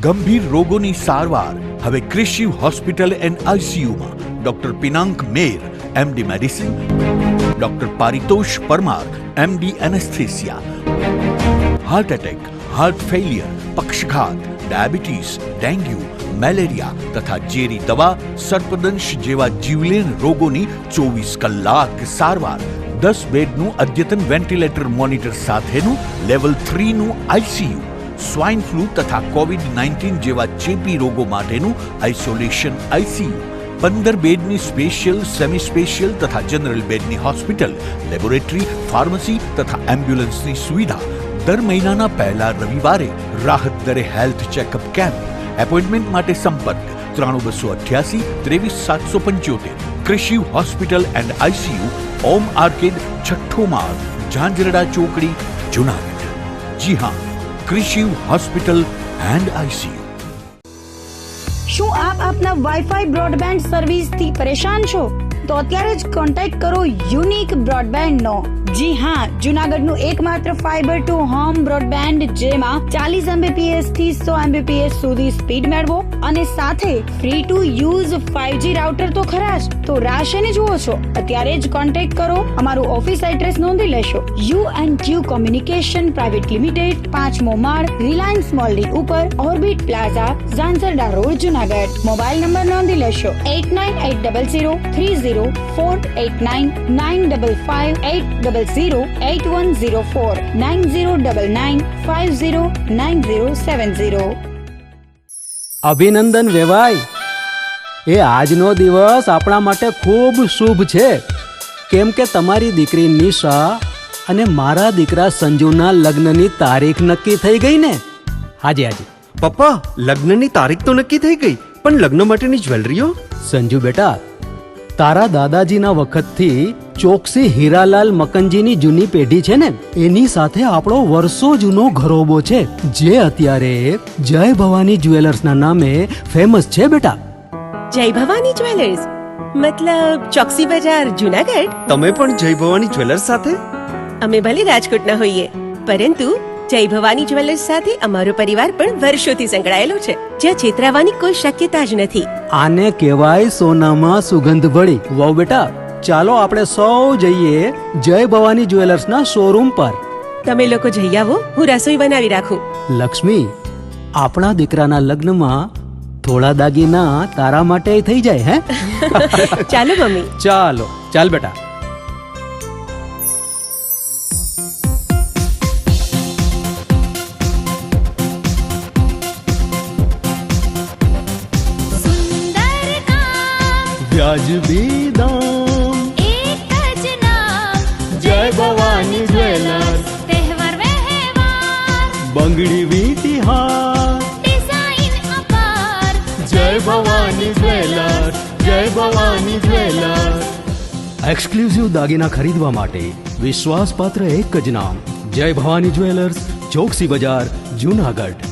ગંભીર રોગોની સારવાર હવે ક્રિશિવ હોસ્પિટલ એન્ડ આઈસીયુમાં doctor Pinank Mer MD medicine, doctor Paritosh Parmar MD anesthesia, heart attack, heart failure, પક્ષઘાત, ડાયાબિટીસ, ડેન્ગ્યુ, મેલેરિયા તથા ઝેરી દવા, સર્પદંશ જેવા જીવલેણ રોગોની 24 કલાક સારવાર, 10 બેડનું અદ્યતન વેન્ટિલેટર મોનિટર સાથેનું લેવલ 3નું આઈસીયુ, સ્વાઇન ફ્લૂ તથા કોવિડ-19 જેવા ચેપી રોગો માટેનું આઇસોલેશન આઈસીયુ, 15 બેડની સ્પેશિયલ, સેમી સ્પેશિયલ તથા જનરલ બેડની હોસ્પિટલ, લેબોરેટરી, ફાર્મસી તથા એમ્બ્યુલન્સની સુવિધા, દર મહિનાના પહેલા રવિવારે રાહત દરે હેલ્થ ચેકઅપ કેમ્પ. એપોઇન્ટમેન્ટ માટે સંપર્ક 9288 23775. Krishiv hospital and ICU, Om arcade, છઠ્ઠો માળ, ઝાંઝરડા ચોકડી, જુનાગઢ. જી હા, ક્રિશિવ હોસ્પિટલ એન્ડ આઈસીયુ. શું આપ આપના વાઈફાઈ બ્રોડબેન્ડ સર્વિસથી પરેશાન છો? તો અત્યારે જ કોન્ટેક્ટ કરો યુનિક બ્રોડબેન્ડ નો. જી હા, જુનાગઢનું એકમાત્ર ફાઈબર ટુ હોમ બ્રોડબેન્ડ, જેમાં 40 Mbps થી 100 Mbps સુધી સ્પીડ મેળવો અને સાથે free to use 5G router તો ખરા જ. તો રાહ શેની જુઓ છો? અત્યારે જ કોન્ટેક્ટ કરો. અમારું ઓફિસ એડ્રેસ નોંધી લેશો. U&Q કોમ્યુનિકેશન પ્રાઇવેટ લિમિટેડ, 5મો માળ, રિલાયન્સ મોલની ઉપર, orbit plaza, Zanzarda road, Junagadh. Mobile number નોંધી લેશો 89800304899558008104 9099509070. અભિનંદન વેવાય. એ આજનો દિવસ આપણા માટે ખૂબ શુભ છે, કેમ કે તમારી દીકરી નિશા અને મારા દીકરા સંજુના લગ્નની તારીખ નક્કી થઈ ગઈ ને. હાજી હાજી પપ્પા, લગ્નની તારીખ તો નક્કી થઈ ગઈ, પણ લગ્ન માટેની જ્વેલરીઓ? સંજુ બેટા, તારા દાદાજીના વખતથી ચોકસી હીરાલાલ મકનજીની જૂની પેઢી છે ને, એની સાથે આપણો વર્ષો જૂનો ઘરોબો છે, જે અત્યારે જય ભવાની જ્વેલર્સના નામે ફેમસ છે બેટા. જય ભવાની જ્વેલર્સ મતલબ ચોકસી બજાર, જુનાગઢ? તમે પણ જય ભવાની જ્વેલર્સ સાથે? અમે ભલે રાજકોટના હોઈએ, પરંતુ જય ભવાની જ્વેલર્સ સાથે અમારો પરિવાર પણ વર્ષોથી સંકળાયેલો છે, જ્યાં છેતરાવાની કોઈ શક્યતા જ નથી. આને કહેવાય સોનામાં સુગંધ ભળી. વાવ બેટા, ચાલો આપણે સૌ જઈએ જય ભવાની જ્વેલર્સના શોરૂમ પર. તમે લોકો જઈ આવો, હું રસોઈ બનાવી રાખું. લક્ષ્મી, આપણા દીકરાના લગ્નમાં થોડા દાગીના તારા માટે થઈ જાય. હે ચાલો મમ્મી. ચાલો ચાલ બેટા. વ્યાજબી દામ, એક જ નામ, જય ભવાની જ્વેલર્સ. તહેવાર વ્યવહાર, બંગડી વીંટી હાર, ડિઝાઇન અપાર, જય ભવાની જ્વેલર્સ, જય ભવાની જ્વેલર્સ. એક્સક્લુઝિવ દાગીના ખરીદવા માટે વિશ્વાસપાત્ર એક જ નામ, જય ભવાની જ્વેલર્સ, ચોકસી બજાર, જુનાગઢ.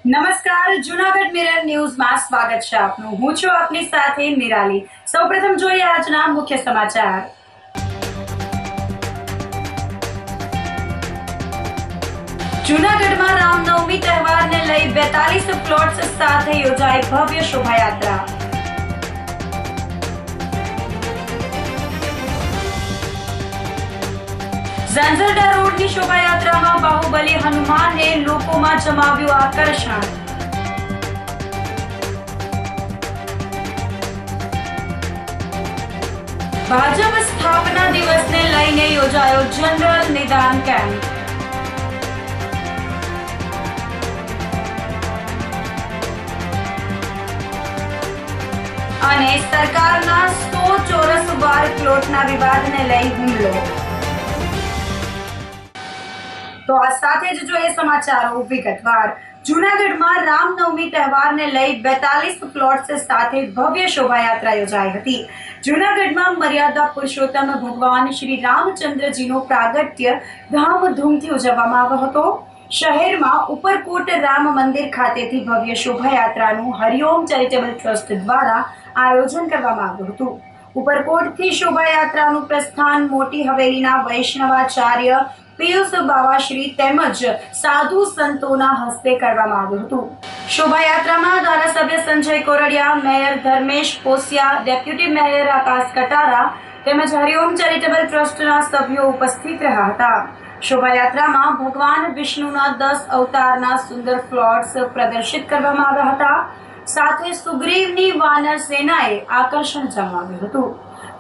નમસ્કાર, જુનાગઢ મિરર ન્યૂઝમાં સ્વાગત છે આપનું. હું છું આપની સાથે નિરાલી. સૌપ્રથમ જોઈએ આજના મુખ્ય સમાચાર. જુનાગઢમાં રામનવમી તહેવારને લઈ 42 પ્લોટ્સ સાથે યોજાઈ ભવ્ય શોભાયાત્રા. ઝાંઝરડા રોડની શોભાયાત્રામાં બાહુબલી હનુમાને લોકોમાં જમાવ્યું આકર્ષણ. ભાજપ સ્થાપના દિવસને લઈને યોજાયો જનરલ નિદાન કેમ્પ. અને સરકારના 100 ચોરસ વાર પ્લોટના વિવાદને લઈ હુમલો. તો આ સાથે જ જોઈએ સમાચારો વિગતવાર. જૂનાગઢમાં રામનવમી તહેવારને લઈ 42 પ્લોટ્સ સાથે ભવ્ય શોભાયાત્રા યોજાઈ હતી. જૂનાગઢમાં મર્યાદા પુરુષોત્તમ ભગવાન શ્રી રામચંદ્રજીનો પ્રાગટ્ય ધામધૂમથી ઉજવવામાં આવ્યો હતો. શહેરમાં ઉપરકોટ રામ મંદિર ખાતેથી ભવ્ય શોભાયાત્રાનું હરિઓમ ચેરિટેબલ ટ્રસ્ટ દ્વારા આયોજન કરવામાં આવ્યું હતું. ઉપરકોટથી શોભાયાત્રાનું પ્રસ્થાન મોટી હવેલીના વૈષ્ણવાચાર્ય પિયુષ બાવાશ્રી તેમજ સાધુ સંતોના હસ્તે કરવામાં આવ્યું હતું. શોભાયાત્રામાં ધારાસભ્ય Sanjay Koradia, mayor Dharmesh Posiya, deputy mayor Akash Katara તેમજ હરિઓમ ચેરિટેબલ ટ્રસ્ટના સભ્યો ઉપસ્થિત રહ્યા હતા. શોભાયાત્રામાં ભગવાન વિષ્ણુના 10 અવતારના સુંદર પ્લોટ્સ પ્રદર્શિત કરવામાં આવ્યા હતા. સાથે સુગ્રીવની વાનર સેનાએ આકર્ષણ જમાવ્યું હતું.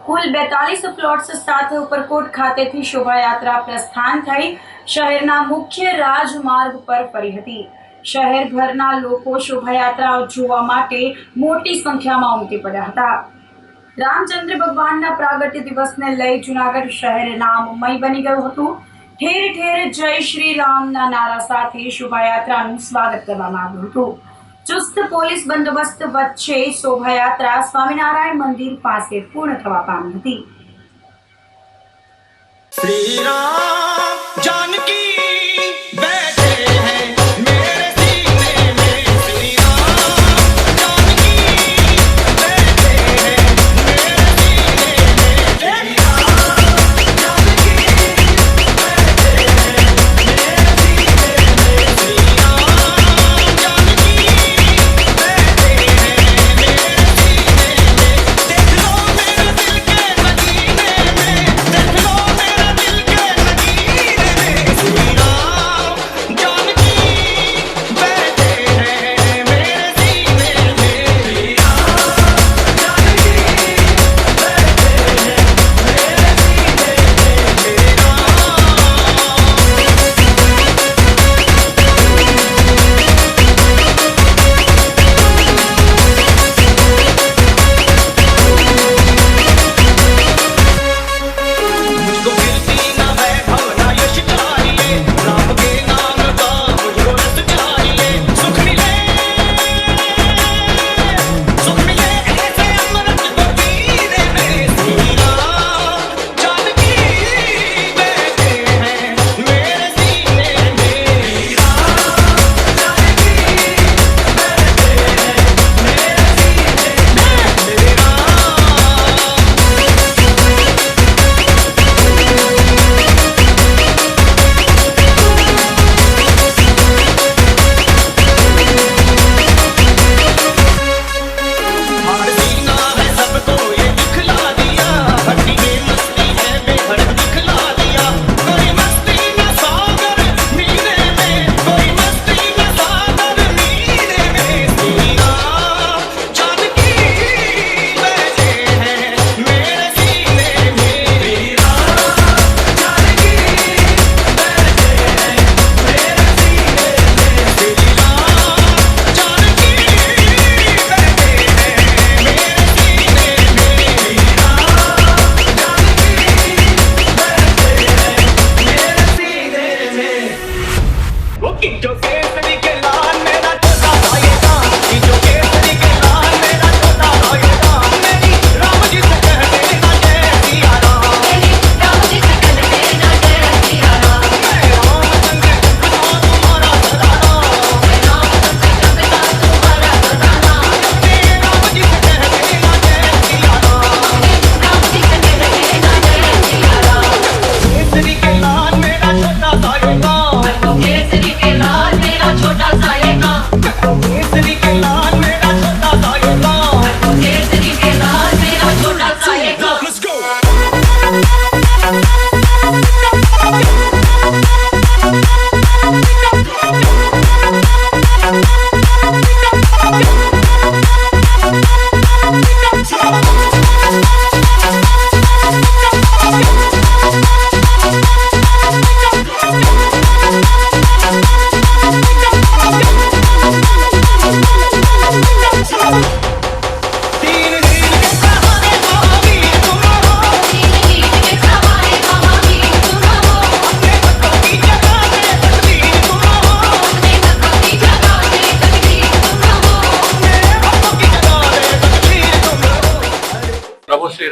કુલ 42 પ્લોટ્સ સાથે ઉપરકોટ ખાતેથી શોભાયાત્રા પ્રસ્થાન થઈ શહેરના મુખ્ય રાજમાર્ગ પર ફરી હતી. શહેરભરના લોકો શોભાયાત્રા જોવા માટે મોટી સંખ્યામાં ઉમટી પડ્યા હતા. રામચંદ્ર ભગવાનના પ્રાગટ્ય દિવસને લઈ જૂનાગઢ શહેર નામમય બની ગયું હતું. ઠેર ઠેર જય શ્રી રામના નારા સાથે શોભાયાત્રાનું સ્વાગત કરવામાં આવ્યું હતું. ચુસ્ત પોલીસ બંદોબસ્ત વચ્ચે શોભાયાત્રા સ્વામિનારાયણ મંદિર પાસે પૂર્ણ થવા પામી હતી. श्री राम जानकी बैठे हैं मेरे सीने में, श्री राम जानकी बैठे हैं मेरे सीने में, श्री राम जानकी बैठे हैं मेरे सीने में, श्री राम जानकी बैठे हैं मेरे सीने में, देख लो मेरे दिल के मदीने में, देख लो मेरे दिल के मदीने में,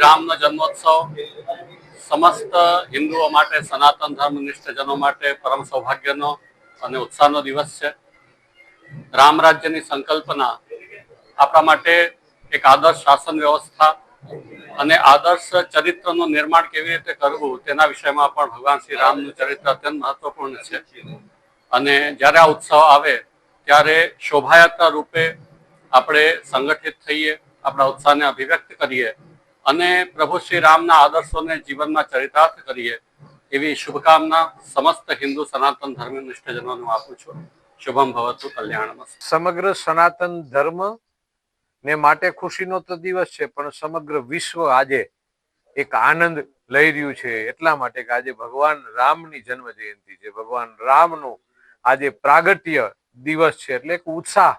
રામનો જન્મોત્સવ સમસ્ત હિન્દુઓ માટે, સનાતન ધર્મનિષ્ઠજનો માટે પરમ સૌભાગ્યનો અને ઉત્સાહનો દિવસ છે. રામ રાજ્યની સંકલ્પના આપણા માટે એક આદર્શ શાસન વ્યવસ્થા અને આદર્શ ચરિત્રનું નિર્માણ કેવી રીતે કરવું તેના વિષયમાં પણ ભગવાન શ્રી રામનું ચરિત્ર અત્યંત મહત્વપૂર્ણ છે. અને જ્યારે આ ઉત્સવ આવે ત્યારે શોભાયાત્રા રૂપે આપણે સંગઠિત થઈએ, આપણા ઉત્સાહને અભિવ્યક્ત કરીએ અને પ્રભુ શ્રી રામના આદર્શોને જીવનમાં ચરિતાર્થ કરીએ એવી શુભકામના સમસ્ત હિન્દુ સનાતન ધર્મનિષ્ઠજનોને આપું છું. શુભમ ભવતુ, કલ્યાણમસ્તુ. સમગ્ર સનાતન ધર્મ ને માટે ખુશીનો તો દિવસ છે, પણ સમગ્ર વિશ્વ આજે એક આનંદ લઈ રહ્યું છે. એટલા માટે કે આજે ભગવાન રામની જન્મ જયંતિ છે, ભગવાન રામનું આજે પ્રાગટ્ય દિવસ છે. એટલે એક ઉત્સાહ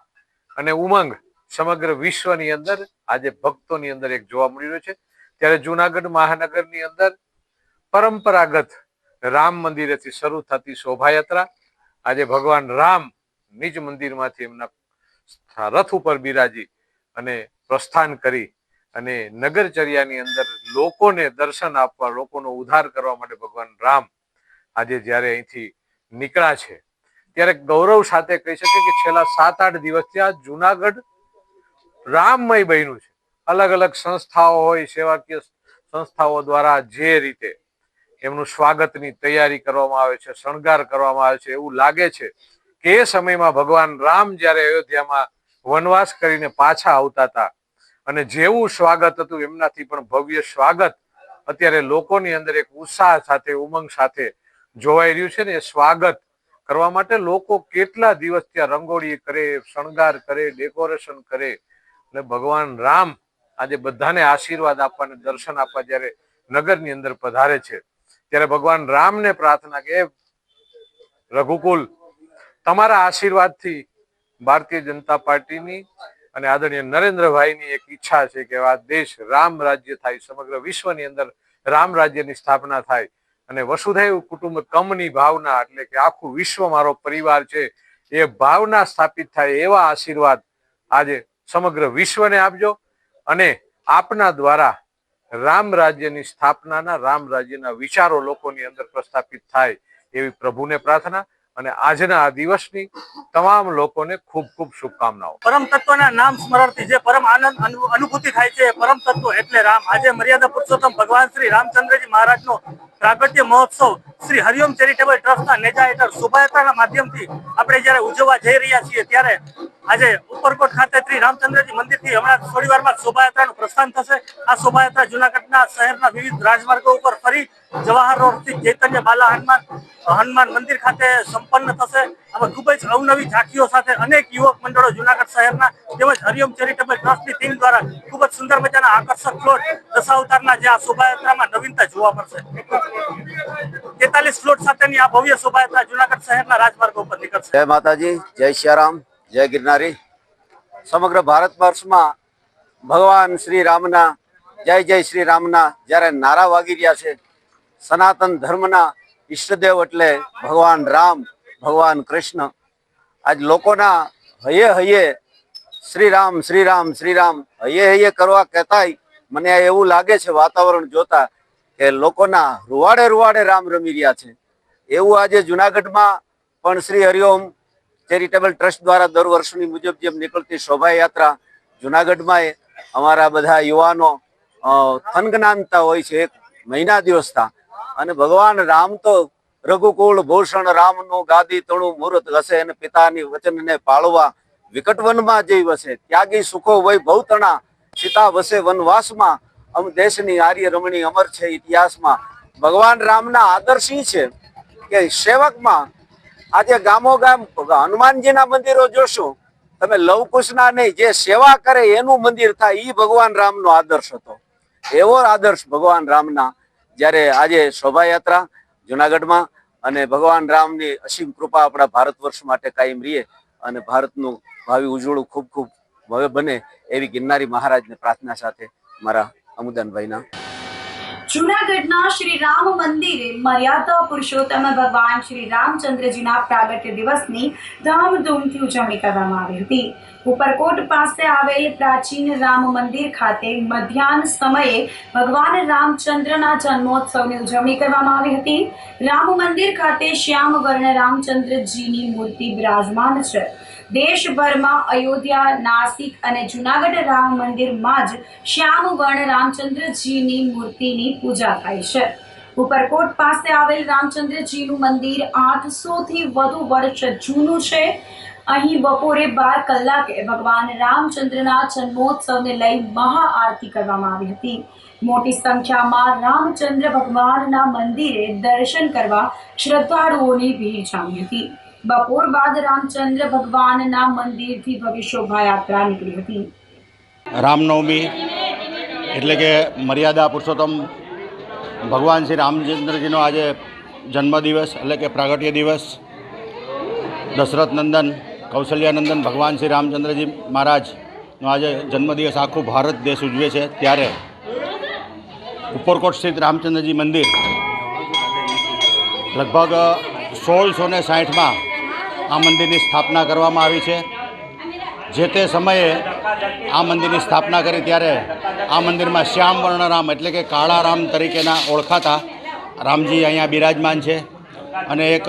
અને ઉમંગ સમગ્ર વિશ્વની અંદર આજે ભક્તોની અંદર એક જોવા મળી રહ્યો છે. ત્યારે જુનાગઢ મહાનગરની અંદર પરંપરાગત રામ મંદિરેથી શરૂ થતી શોભાયાત્રા આજે ભગવાન રામ નિજ મંદિરમાંથી એમના રથ ઉપર બિરાજી અને પ્રસ્થાન કરી અને નગરચર્યાની અંદર લોકોને દર્શન આપવા, લોકોનો ઉદ્ધાર કરવા માટે ભગવાન રામ આજે જ્યારે અહીંથી નીકળ્યા છે ત્યારે ગૌરવ સાથે કહી શકીએ કે છેલ્લા 7-8 દિવસથી આ જુનાગઢ રામમય બન્યું છે. અલગ અલગ સંસ્થાઓ હોય, સેવાકીય સંસ્થાઓ દ્વારા જે રીતે એમનું સ્વાગતની તૈયારી કરવામાં આવે છે, શણગાર કરવામાં આવે છે, એવું લાગે છે કે એ સમયમાં ભગવાન રામ જ્યારે અયોધ્યામાં વનવાસ કરીને પાછા આવતા હતા અને જેવું સ્વાગત હતું એમનાથી પણ ભવ્ય સ્વાગત અત્યારે લોકોની અંદર એક ઉત્સાહ સાથે, ઉમંગ સાથે જોવાઈ રહ્યું છે. ને એ સ્વાગત કરવા માટે લોકો કેટલા દિવસ ત્યાં રંગોળી કરે, શણગાર કરે, ડેકોરેશન કરે. એટલે ભગવાન રામ આજે બધાને આશીર્વાદ આપવા અને દર્શન આપવા જ્યારે નગરની અંદર પધારે છે ત્યારે ભગવાન રામને પ્રાર્થના કે રઘુકુલ તમારા આશીર્વાદથી ભારતીય જનતા પાર્ટીની અને આદરણીય નરેન્દ્રભાઈની એક ઈચ્છા છે કે આ દેશ રામ રાજ્ય થાય, સમગ્ર વિશ્વની અંદર રામ રાજ્યની સ્થાપના થાય અને વસુધૈવ કુટુંબકમની ભાવના, એટલે કે આખું વિશ્વ મારો પરિવાર છે, એ ભાવના સ્થાપિત થાય એવા આશીર્વાદ આજે સમગ્ર વિશ્વને આપજો અને આપના દ્વારા રામ રાજ્યની સ્થાપનાના, રામ રાજ્યના વિચારો લોકોની અંદર પ્રસ્થાપિત થાય એવી પ્રભુને પ્રાર્થના અને આજના આ દિવસની તમામ લોકોને ખૂબ ખૂબ શુભકામનાઓ. પરમ તત્વના નામ સ્મરણથી જે પરમ આનંદ અનુભૂતિ થાય છે પરમ તત્વ એટલે રામ. આજે મર્યાદા પુરુષોત્તમ ભગવાન શ્રી રામચંદ્રજી મહારાજનો પ્રાગટ્ય મહોત્સવ શ્રી હરિઓમ ચેરિટેબલ ટ્રસ્ટના નેજા હેઠળ શોભાયાત્રાના માધ્યમથી આપણે જ્યારે ઉજવવા જઈ રહ્યા છીએ ત્યારે આજે ઉપરકોટ ખાતે શ્રી રામચંદ્રજી મંદિરથી હમણાં થોડી વારમાં શોભાયાત્રાનું પ્રસ્થાન થશે. આ શોભાયાત્રા જુનાગઢના શહેરના વિવિધ રાજમાર્ગો ઉપર ફરી જવાહર રોડથી ચૈતન્ય બાલા હનુમાન મંદિર ખાતે સંપન્ન થશે. આમાં ખૂબ જ અવનવી ઝાંખીઓ સાથે અનેક યુવક મંડળો જુનાગઢ શહેરના તેમજ હરિઓમ ચેરિટેબલ ટ્રસ્ટની ટીમ દ્વારા ખૂબ જ સુંદર મજાના આકર્ષક ફ્લોટ દશાવતારના જે આ શોભાયાત્રામાં નવીનતા જોવા મળશે. 43 ફ્લોટ સાથેની આ ભવ્ય શોભાયાત્રા જુનાગઢ શહેરના રાજમાર્ગો પર નીકળશે. જય માતાજી, જય સિયારામ, જય ગિરનારી. સમગ્ર ભારત વર્ષમાં ભગવાન શ્રી રામના જય જય શ્રી રામના જ્યારે નારા વાગી રહ્યા છે, સનાતન ધર્મના ઈષ્ટદેવ એટલે ભગવાન રામ, ભગવાન કૃષ્ણ આજ લોકોના હૈયે હૈયે શ્રી રામ શ્રી રામ શ્રી રામ હૈયે હૈયે કરવા કહેતાય મને એવું લાગે છે વાતાવરણ જોતા કે લોકોના રૂવાડે રૂવાડે રામ રમી રહ્યા છે. એવું આજે જુનાગઢમાં પણ શ્રી હરિઓમ ચેરિટેબલ ટ્રસ્ટ દ્વારા દર વર્ષની મુજબ જેમ નીકળતી શોભાયાત્રા જુનાગઢમાં અમારા બધા યુવાનો થનગનાનતા હોય છે એક મહિના દિવસતા. અને ભગવાન રામ તો રઘુકુળ ભૂષણ રામનું ગાદી તણું મુહૂર્ત ઘસે અને પિતાની વચનને પાળવા વિકટ વનમાં જઈ વસે. ત્યાગી સુખો વૈભવ તણા સીતા વસે વનવાસમાં, અમ દેશની આર્ય રમણી અમર છે ઇતિહાસમાં. ભગવાન રામના આદર્શ છે કે સેવકમાં આજે ગામો ગામ હનુમાનજીના મંદિરો જોશો તમે, લવકુશના નહીં, જે સેવા કરે એનું મંદિર થાય, એ ભગવાન રામનો આદર્શ હતો. એવો આદર્શ ભગવાન રામના જ્યારે આજે શોભાયાત્રા જુનાગઢમાં અને ભગવાન રામની અસીમ કૃપા આપણા ભારત વર્ષ માટે કાયમ રહીએ અને ભારતનું ભાવિ ઉજળું ખૂબ ખૂબ ભવ્ય બને એવી ગિરનારી મહારાજને પ્રાર્થના સાથે મારા અમુદાનભાઈના જૂનાગઢના શ્રી રામ મંદિરે મર્યાદા પુરુષોત્તમ ભગવાન શ્રી રામચંદ્રજીના પ્રાગટ્ય દિવસની ધામધૂમથી ઉજવણી કરવામાં આવી હતી. ઉપરકોટ પાસે આવેલ પ્રાચીન રામ મંદિર ખાતે મધ્યાહન સમયે ભગવાન રામચંદ્રના જન્મોત્સવની ઉજવણી કરવામાં આવી હતી. રામ મંદિર ખાતે શ્યામ વર્ણ રામચંદ્રજીની મૂર્તિ બિરાજમાન છે. દેશભરમાં અયોધ્યા, નાસિક અને જૂનાગઢ રામ મંદિરમાં જ શ્યામ વર્ણ રામચંદ્રજીની મૂર્તિની પૂજા થાય છે. ઉપરકોટ પાસે આવેલ રામચંદ્રજીનું મંદિર 800 થી વધુ વર્ષ જૂનું છે. અહીં બપોરે 12 કલાકે ભગવાન રામચંદ્રના જન્મોત્સવને લઈ મહાઆરતી કરવામાં આવી હતી. મોટી સંખ્યામાં રામચંદ્ર ભગવાનના મંદિરે દર્શન કરવા શ્રદ્ધાળુઓની ભીડ જામી હતી. બપોર બાદ રામચંદ્ર ભગવાનના મંદિરથી ભવ્ય શોભાયાત્રા નીકળી હતી. રામનવમી એટલે કે મર્યાદા પુરુષોત્તમ ભગવાન શ્રી રામચંદ્રજીનો આજે જન્મદિવસ એટલે કે પ્રાગટ્ય દિવસ. દશરથ નંદન કૌશલ્યાનંદન ભગવાન શ્રી રામચંદ્રજી મહારાજનો આજે જન્મદિવસ આખું ભારત દેશ ઉજવે છે. ત્યારે ઉપરકોટ સ્થિત રામચંદ્રજી મંદિર લગભગ 1660માં આ મંદિરની સ્થાપના કરવામાં આવી છે. જે તે સમયે આ મંદિરની સ્થાપના કરી ત્યારે આ મંદિરમાં શ્યામ વર્ણ રામ એટલે કે કાળા રામ તરીકેના ઓળખાતા રામજી અહીંયા બિરાજમાન છે. અને એક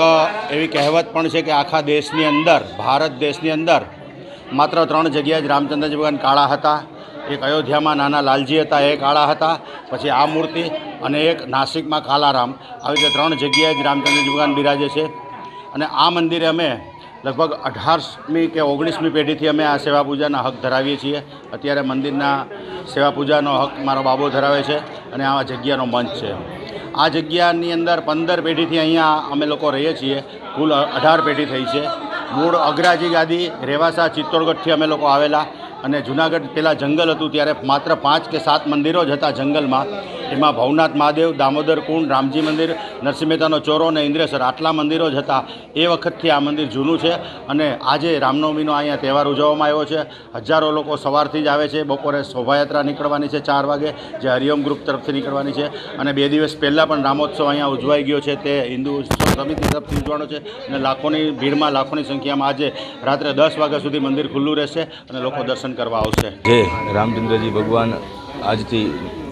એવી કહેવત પણ છે કે આખા દેશની અંદર, ભારત દેશની અંદર માત્ર 3 જગ્યાએ જ રામચંદ્રજી ભગવાન કાળા હતા. એક અયોધ્યામાં નાના લાલજી હતા, એ કાળા હતા. પછી આ મૂર્તિ અને એક નાસિકમાં કાલારામ. આવી રીતે 3 જગ્યાએ જ રામચંદ્રજી ભગવાન બિરાજે છે. અને આ મંદિરે અમે લગભગ 18મી કે 19મી પેઢીથી અમે આ સેવા પૂજાના હક ધરાવીએ છીએ. અત્યારે મંદિરના સેવા પૂજાનો હક મારો બાબો ધરાવે છે અને આ જગ્યાનો મંચ છે. આ જગ્યાની અંદર 15 પેઢીથી અહીંયા અમે લોકો રહીએ છીએ. કુલ 18 પેઢી થઈ છે. મૂળ અગ્રાજી ગાદી રેવાસા ચિત્તોડગઢથી અમે લોકો આવેલા. અને જૂનાગઢ પહેલાં જંગલ હતું ત્યારે માત્ર 5 કે 7 મંદિરો જ હતા જંગલમાં. એમાં ભવનાથ મહાદેવ, દામોદર કુંડ, રામજી મંદિર, નરસિંહ મહેતાનો ચોરો અને ઇન્દ્રેશ્વર આટલા મંદિરો જ હતા. એ વખતથી આ મંદિર જૂનું છે. અને આજે રામનવમીનો અહીંયા તહેવાર ઉજવવામાં આવ્યો છે. હજારો લોકો સવારથી જ આવે છે. બપોરે શોભાયાત્રા નીકળવાની છે 4 વાગે, જે હરિઓમ ગ્રુપ તરફથી નીકળવાની છે. અને 2 દિવસ પહેલાં પણ રામોત્સવ અહીંયા ઉજવાઈ ગયો છે. તે હિન્દુ સમિતિ તરફથી ઉજવવાનો છે. અને લાખોની ભીડમાં, લાખોની સંખ્યામાં આજે રાત્રે 10 વાગ્યા સુધી મંદિર ખુલ્લું રહેશે અને લોકો દર્શન કરવા આવશે. જે રામચંદ્રજી ભગવાન આજથી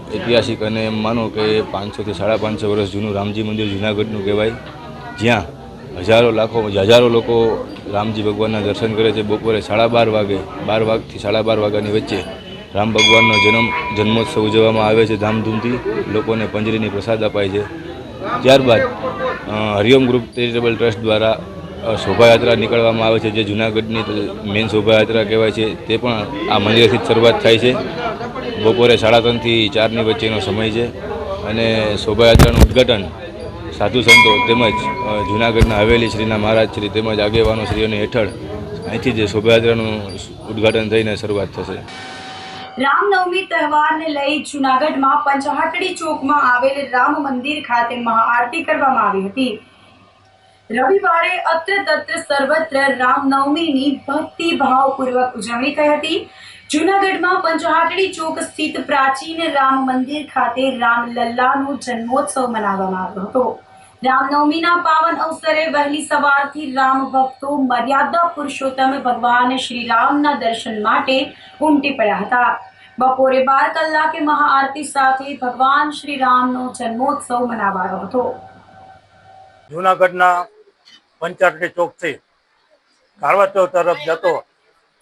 ઐતિહાસિક અને એમ માનો કે 500 થી 550 વર્ષ જૂનું રામજી મંદિર જૂનાગઢનું કહેવાય, જ્યાં હજારો લોકો રામજી ભગવાનના દર્શન કરે છે. બપોરે 12:30 વાગે, 12 વાગથી 12:30 વાગ્યાની વચ્ચે રામ ભગવાનનો જન્મોત્સવ ઉજવવામાં આવે છે ધૂમધામથી. લોકોને પંજરીની પ્રસાદ અપાય છે. ત્યારબાદ હરિઓમ ગ્રુપ ચેરિટેબલ ટ્રસ્ટ દ્વારા શોભાયાત્રા નીકળવામાં આવે છે, જે જૂનાગઢની મેઇન શોભાયાત્રા કહેવાય છે. તે પણ આ મંદિરથી જ શરૂઆત થાય છે. બપોરે 3:30 થી 4ની વચ્ચેનો સમય છે. અને શોભાયાત્રાનું ઉદ્ઘાટન સાધુ સંતો તેમજ જૂનાગઢના હવેલી શ્રીના મહારાજ શ્રી તેમજ આગેવાનો શ્રીઓની હેઠળ અહીંથી જ શોભાયાત્રાનું ઉદ્ઘાટન થઈને શરૂઆત થશે. રામનવમી તહેવારને લઈ જૂનાગઢમાં પંચહાટડી ચોકમાં આવેલ રામ મંદિર ખાતે મહાઆરતી કરવામાં આવી હતી. રવિવારે અત્ર તત્ર સર્વત્ર રામનવમીની ભક્તિભાવપૂર્વક ઉજવણી થઈ હતી. જૂનાગઢમાં પંચહાટડી ચોક સ્થિત પ્રાચીન રામ મંદિર ખાતે રામલલ્લાનો જન્મોત્સવ મનાવવામાં આવ્યો હતો. રામનવમીના પાવન અવસરે વહેલી સવારથી રામ ભક્તો મર્યાદા પુરુષોત્તમ ભગવાન શ્રી રામના દર્શન માટે ઉમટી પડ્યા હતા. બપોરે 12 કલાકે મહાઆરતી સાથે ભગવાન શ્રી રામનો જન્મોત્સવ મનાવાયો હતો. જૂનાગઢના પંચહાટડી ચોકથી કાળવા તરફ જતો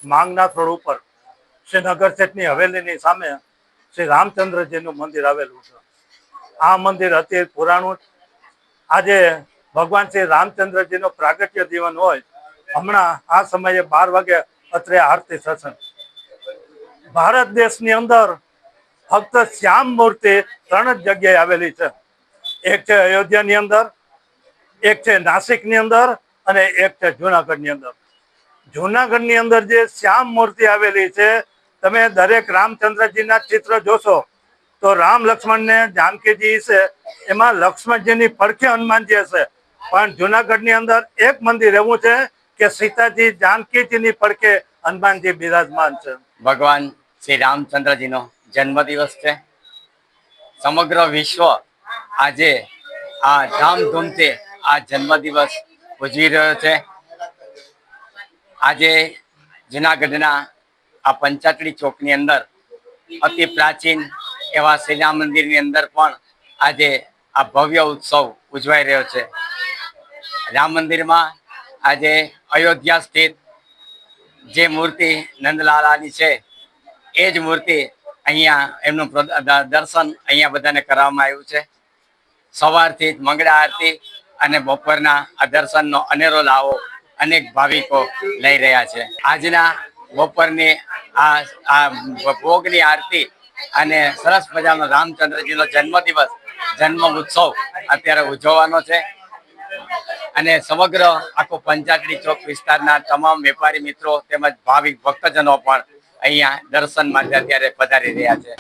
માંગનાથ રોડ ઉપર શ્રી નગર શેઠની હવેલીની સામે શ્રી રામચંદ્રજીનું મંદિર આવેલું છે. આ મંદિર અતિ પુરાણું. આજે ભગવાન શ્રી રામચંદ્રજીનો પ્રાગટ્ય દિવસ હોય. હમણાં આ સમયે 12 વાગે અત્રે આરતી થશે. ભારત દેશની અંદર ફક્ત શ્યામ મૂર્તિ 3 જ જગ્યાએ આવેલી છે. એક છે અયોધ્યાની અંદર, એક છે નાસિકની અંદર અને એક છે જૂનાગઢની અંદર. જૂનાગઢની અંદર જે શ્યામ મૂર્તિ આવેલી છે, તમે દરેક રામચંદ્રજીના ચિત્ર જોશો તો રામ લક્ષ્મણ ને જાનકીજી છે, એમાં લક્ષ્મણજીની પડખે હનુમાનજી હશે. પણ જૂનાગઢની અંદર એક મંદિર એવું છે કે સીતાજી જાનકીજીની પડખે હનુમાનજી બિરાજમાન છે. ભગવાન શ્રી રામચંદ્રજીનો જન્મદિવસ છે. સમગ્ર વિશ્વ આજે આ ધામધૂમથી આ જન્મદિવસ ઉજવી રહ્યો છે. આજે જુનાગઢના આ પંચાટડી ચોકની અંદર અતિ પ્રાચીન એવા શ્રીરામ મંદિરની અંદર પણ આજે આ ભવ્ય ઉત્સવ ઉજવાઈ રહ્યો છે. રામ મંદિરમાં આજે અયોધ્યા સ્થિત જે મૂર્તિ નંદલાલાની છે એ જ મૂર્તિ અહીંયા એમનું દર્શન અહીંયા બધાને કરવામાં આવ્યું છે. સવારથી જ મંગળા આરતી અને બપોરના આ દર્શનનો અનેરો લાવો અનેક ભાવિકો લઈ રહ્યા છે. આજના બપોરની આ ભોગની આરતી અને સરસ મજાનો રામચંદ્રજીનો જન્મદિવસ જન્મ ઉત્સવ અત્યારે ઉજવવાનો છે. અને સમગ્ર આખો પંચાટડી ચોક વિસ્તારના તમામ વેપારી મિત્રો તેમજ ભાવિક ભક્તજનો પણ અહીંયા દર્શન માટે અત્યારે પધારી રહ્યા છે.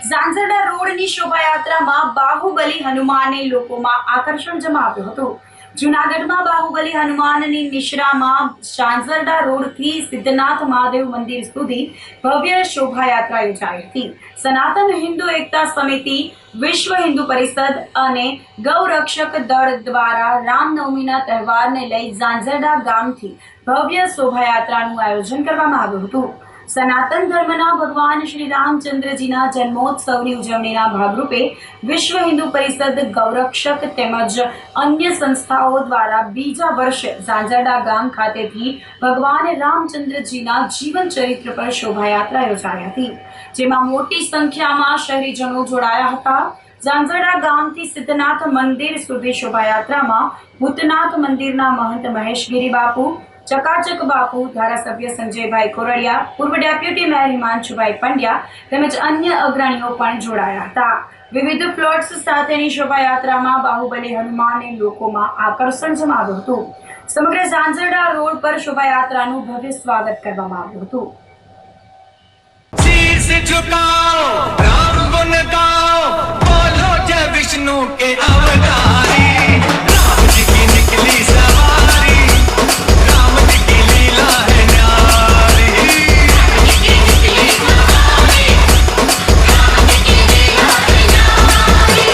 ઝાંઝરડા રોડની શોભાયાત્રામાં બાહુબલી હનુમાને લોકોમાં આકર્ષણ જમાવ્યું હતું. જૂનાગઢમાં બાહુબલી હનુમાનની નિશ્રામાં ઝાંઝરડા રોડથી સિદ્ધનાથ મહાદેવ મંદિર સુધી ભવ્ય શોભાયાત્રા યોજાઈ હતી. સનાતન હિન્દુ એકતા સમિતિ, વિશ્વ હિન્દુ પરિષદ અને ગૌરક્ષક દળ દ્વારા રામનવમીના તહેવારને લઈ ઝાંઝરડા ગામથી ભવ્ય શોભાયાત્રાનું આયોજન કરવામાં આવ્યું હતું. સનાતન ધર્મના ભગવાન શ્રી રામચંદ્રજીના જન્મોત્સવની ઉજવણીના ભાગરૂપે વિશ્વ હિન્દુ પરિષદ, ગૌરક્ષક તેમજ અન્ય સંસ્થાઓ દ્વારા બીજા વર્ષે ઝાંઝરડા ગામ ખાતેથી ભગવાન રામચંદ્રજીના જીવન ચરિત્ર પર શોભાયાત્રા યોજાઈ હતી, જેમાં મોટી સંખ્યામાં શહેરીજનો જોડાયા હતા. ઝાંઝરડા ગામથી સિદ્ધનાથ મંદિર સુધી શોભાયાત્રામાં ભૂતનાથ મંદિરના મહંત મહેશગીરી બાપુ, ચકાચક બાપુ, ધારાસભ્ય સંજયભાઈ કોરડિયા, પૂર્વ ડેપ્યુટી મેયર હિમાંશુભાઈ પંડ્યા તેમજ અન્ય અગ્રણીઓ પણ જોડાયા હતા. વિવિધ પ્લોટ્સ સાથેની શોભાયાત્રામાં બાહુબલી હનુમાને લોકોમાં આકર્ષણ જમાવ્યું હતું. સમગ્ર ઝાંઝરડા રોડ પર શોભાયાત્રાનું ભવ્ય સ્વાગત કરવામાં આવ્યું હતું. शीश झुकाओ, राम गुण गाओ, बोलो जय विष्णु के अवतारी, राम जी की निकली सवारी, राम जी की लीला है न्यारी, राम जी की निकली सवारी, राम जी की लीला है न्यारी।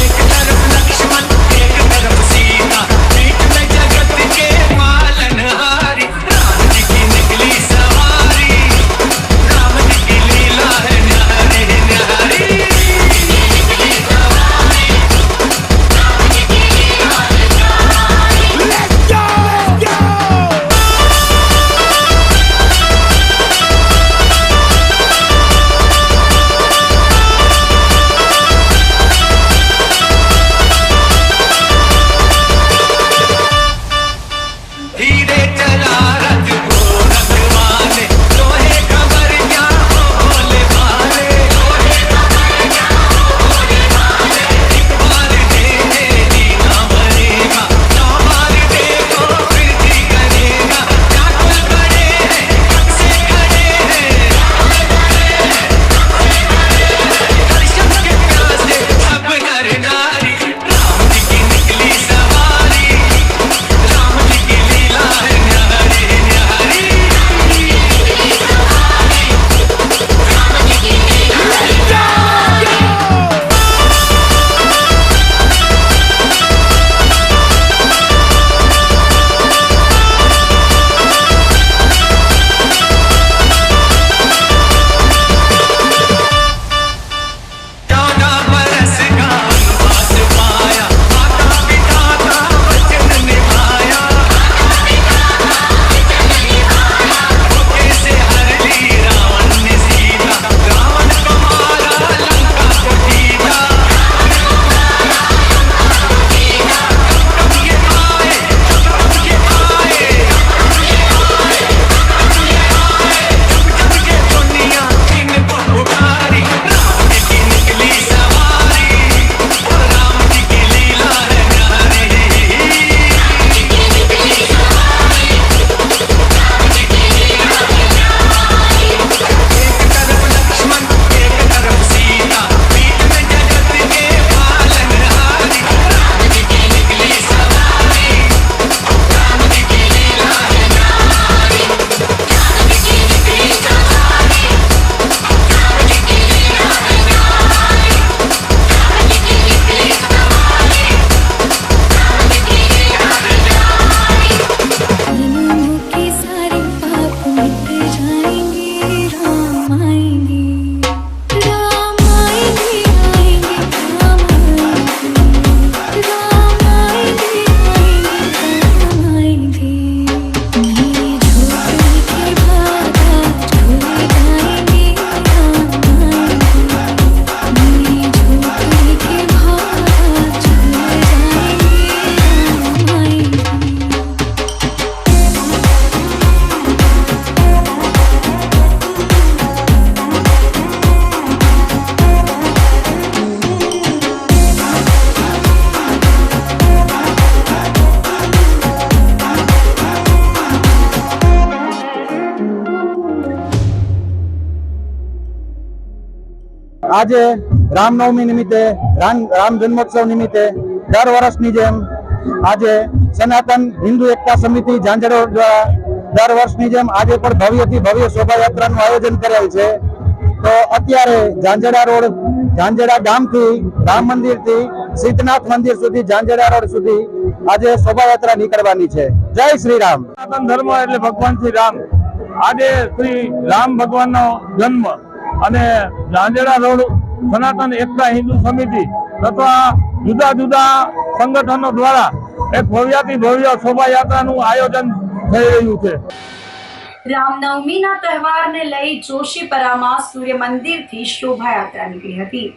एक तरफ लक्ष्मण, एक तरफ सीता, बीच में जगत के पालनहारी, राम जी की निकली सवारी, राम जी की लीला है न्यारी न्यारी। આજે રામનવમી નિમિત્તે રામ જન્મોત્સવ નિમિત્તે દર વર્ષની જેમ આજે સનાતન હિન્દુ એકતા સમિતિ ઝાંઝરા દ્વારા દર વર્ષની જેમ આજે પણ ભવ્યથી ભવ્ય શોભાયાત્રાનું આયોજન કરેલ છે. તો અત્યારે ઝાંઝરા રોડ, ઝાંઝરા ગામથી રામ મંદિરથી સિદ્ધનાથ મંદિર સુધી ઝાંઝરા રોડ સુધી આજે શોભાયાત્રા નીકળવાની છે. જય શ્રી રામ. સનાતન ધર્મ એટલે ભગવાન શ્રી રામ. આજે શ્રી રામ ભગવાનનો જન્મ અને ઝાંઝરા રોડ સનાતન એકતા હિન્દુ સમિતિ તથા જુદા જુદા સંગઠનો દ્વારા એક ભવ્યાતિ ભવ્ય શોભાયાત્રાનું આયોજન થઈ રહ્યું છે. રામનવમીના તહેવારને લઈ જોશીપરામાં સૂર્ય મંદિરથી શોભાયાત્રા નીકળી હતી.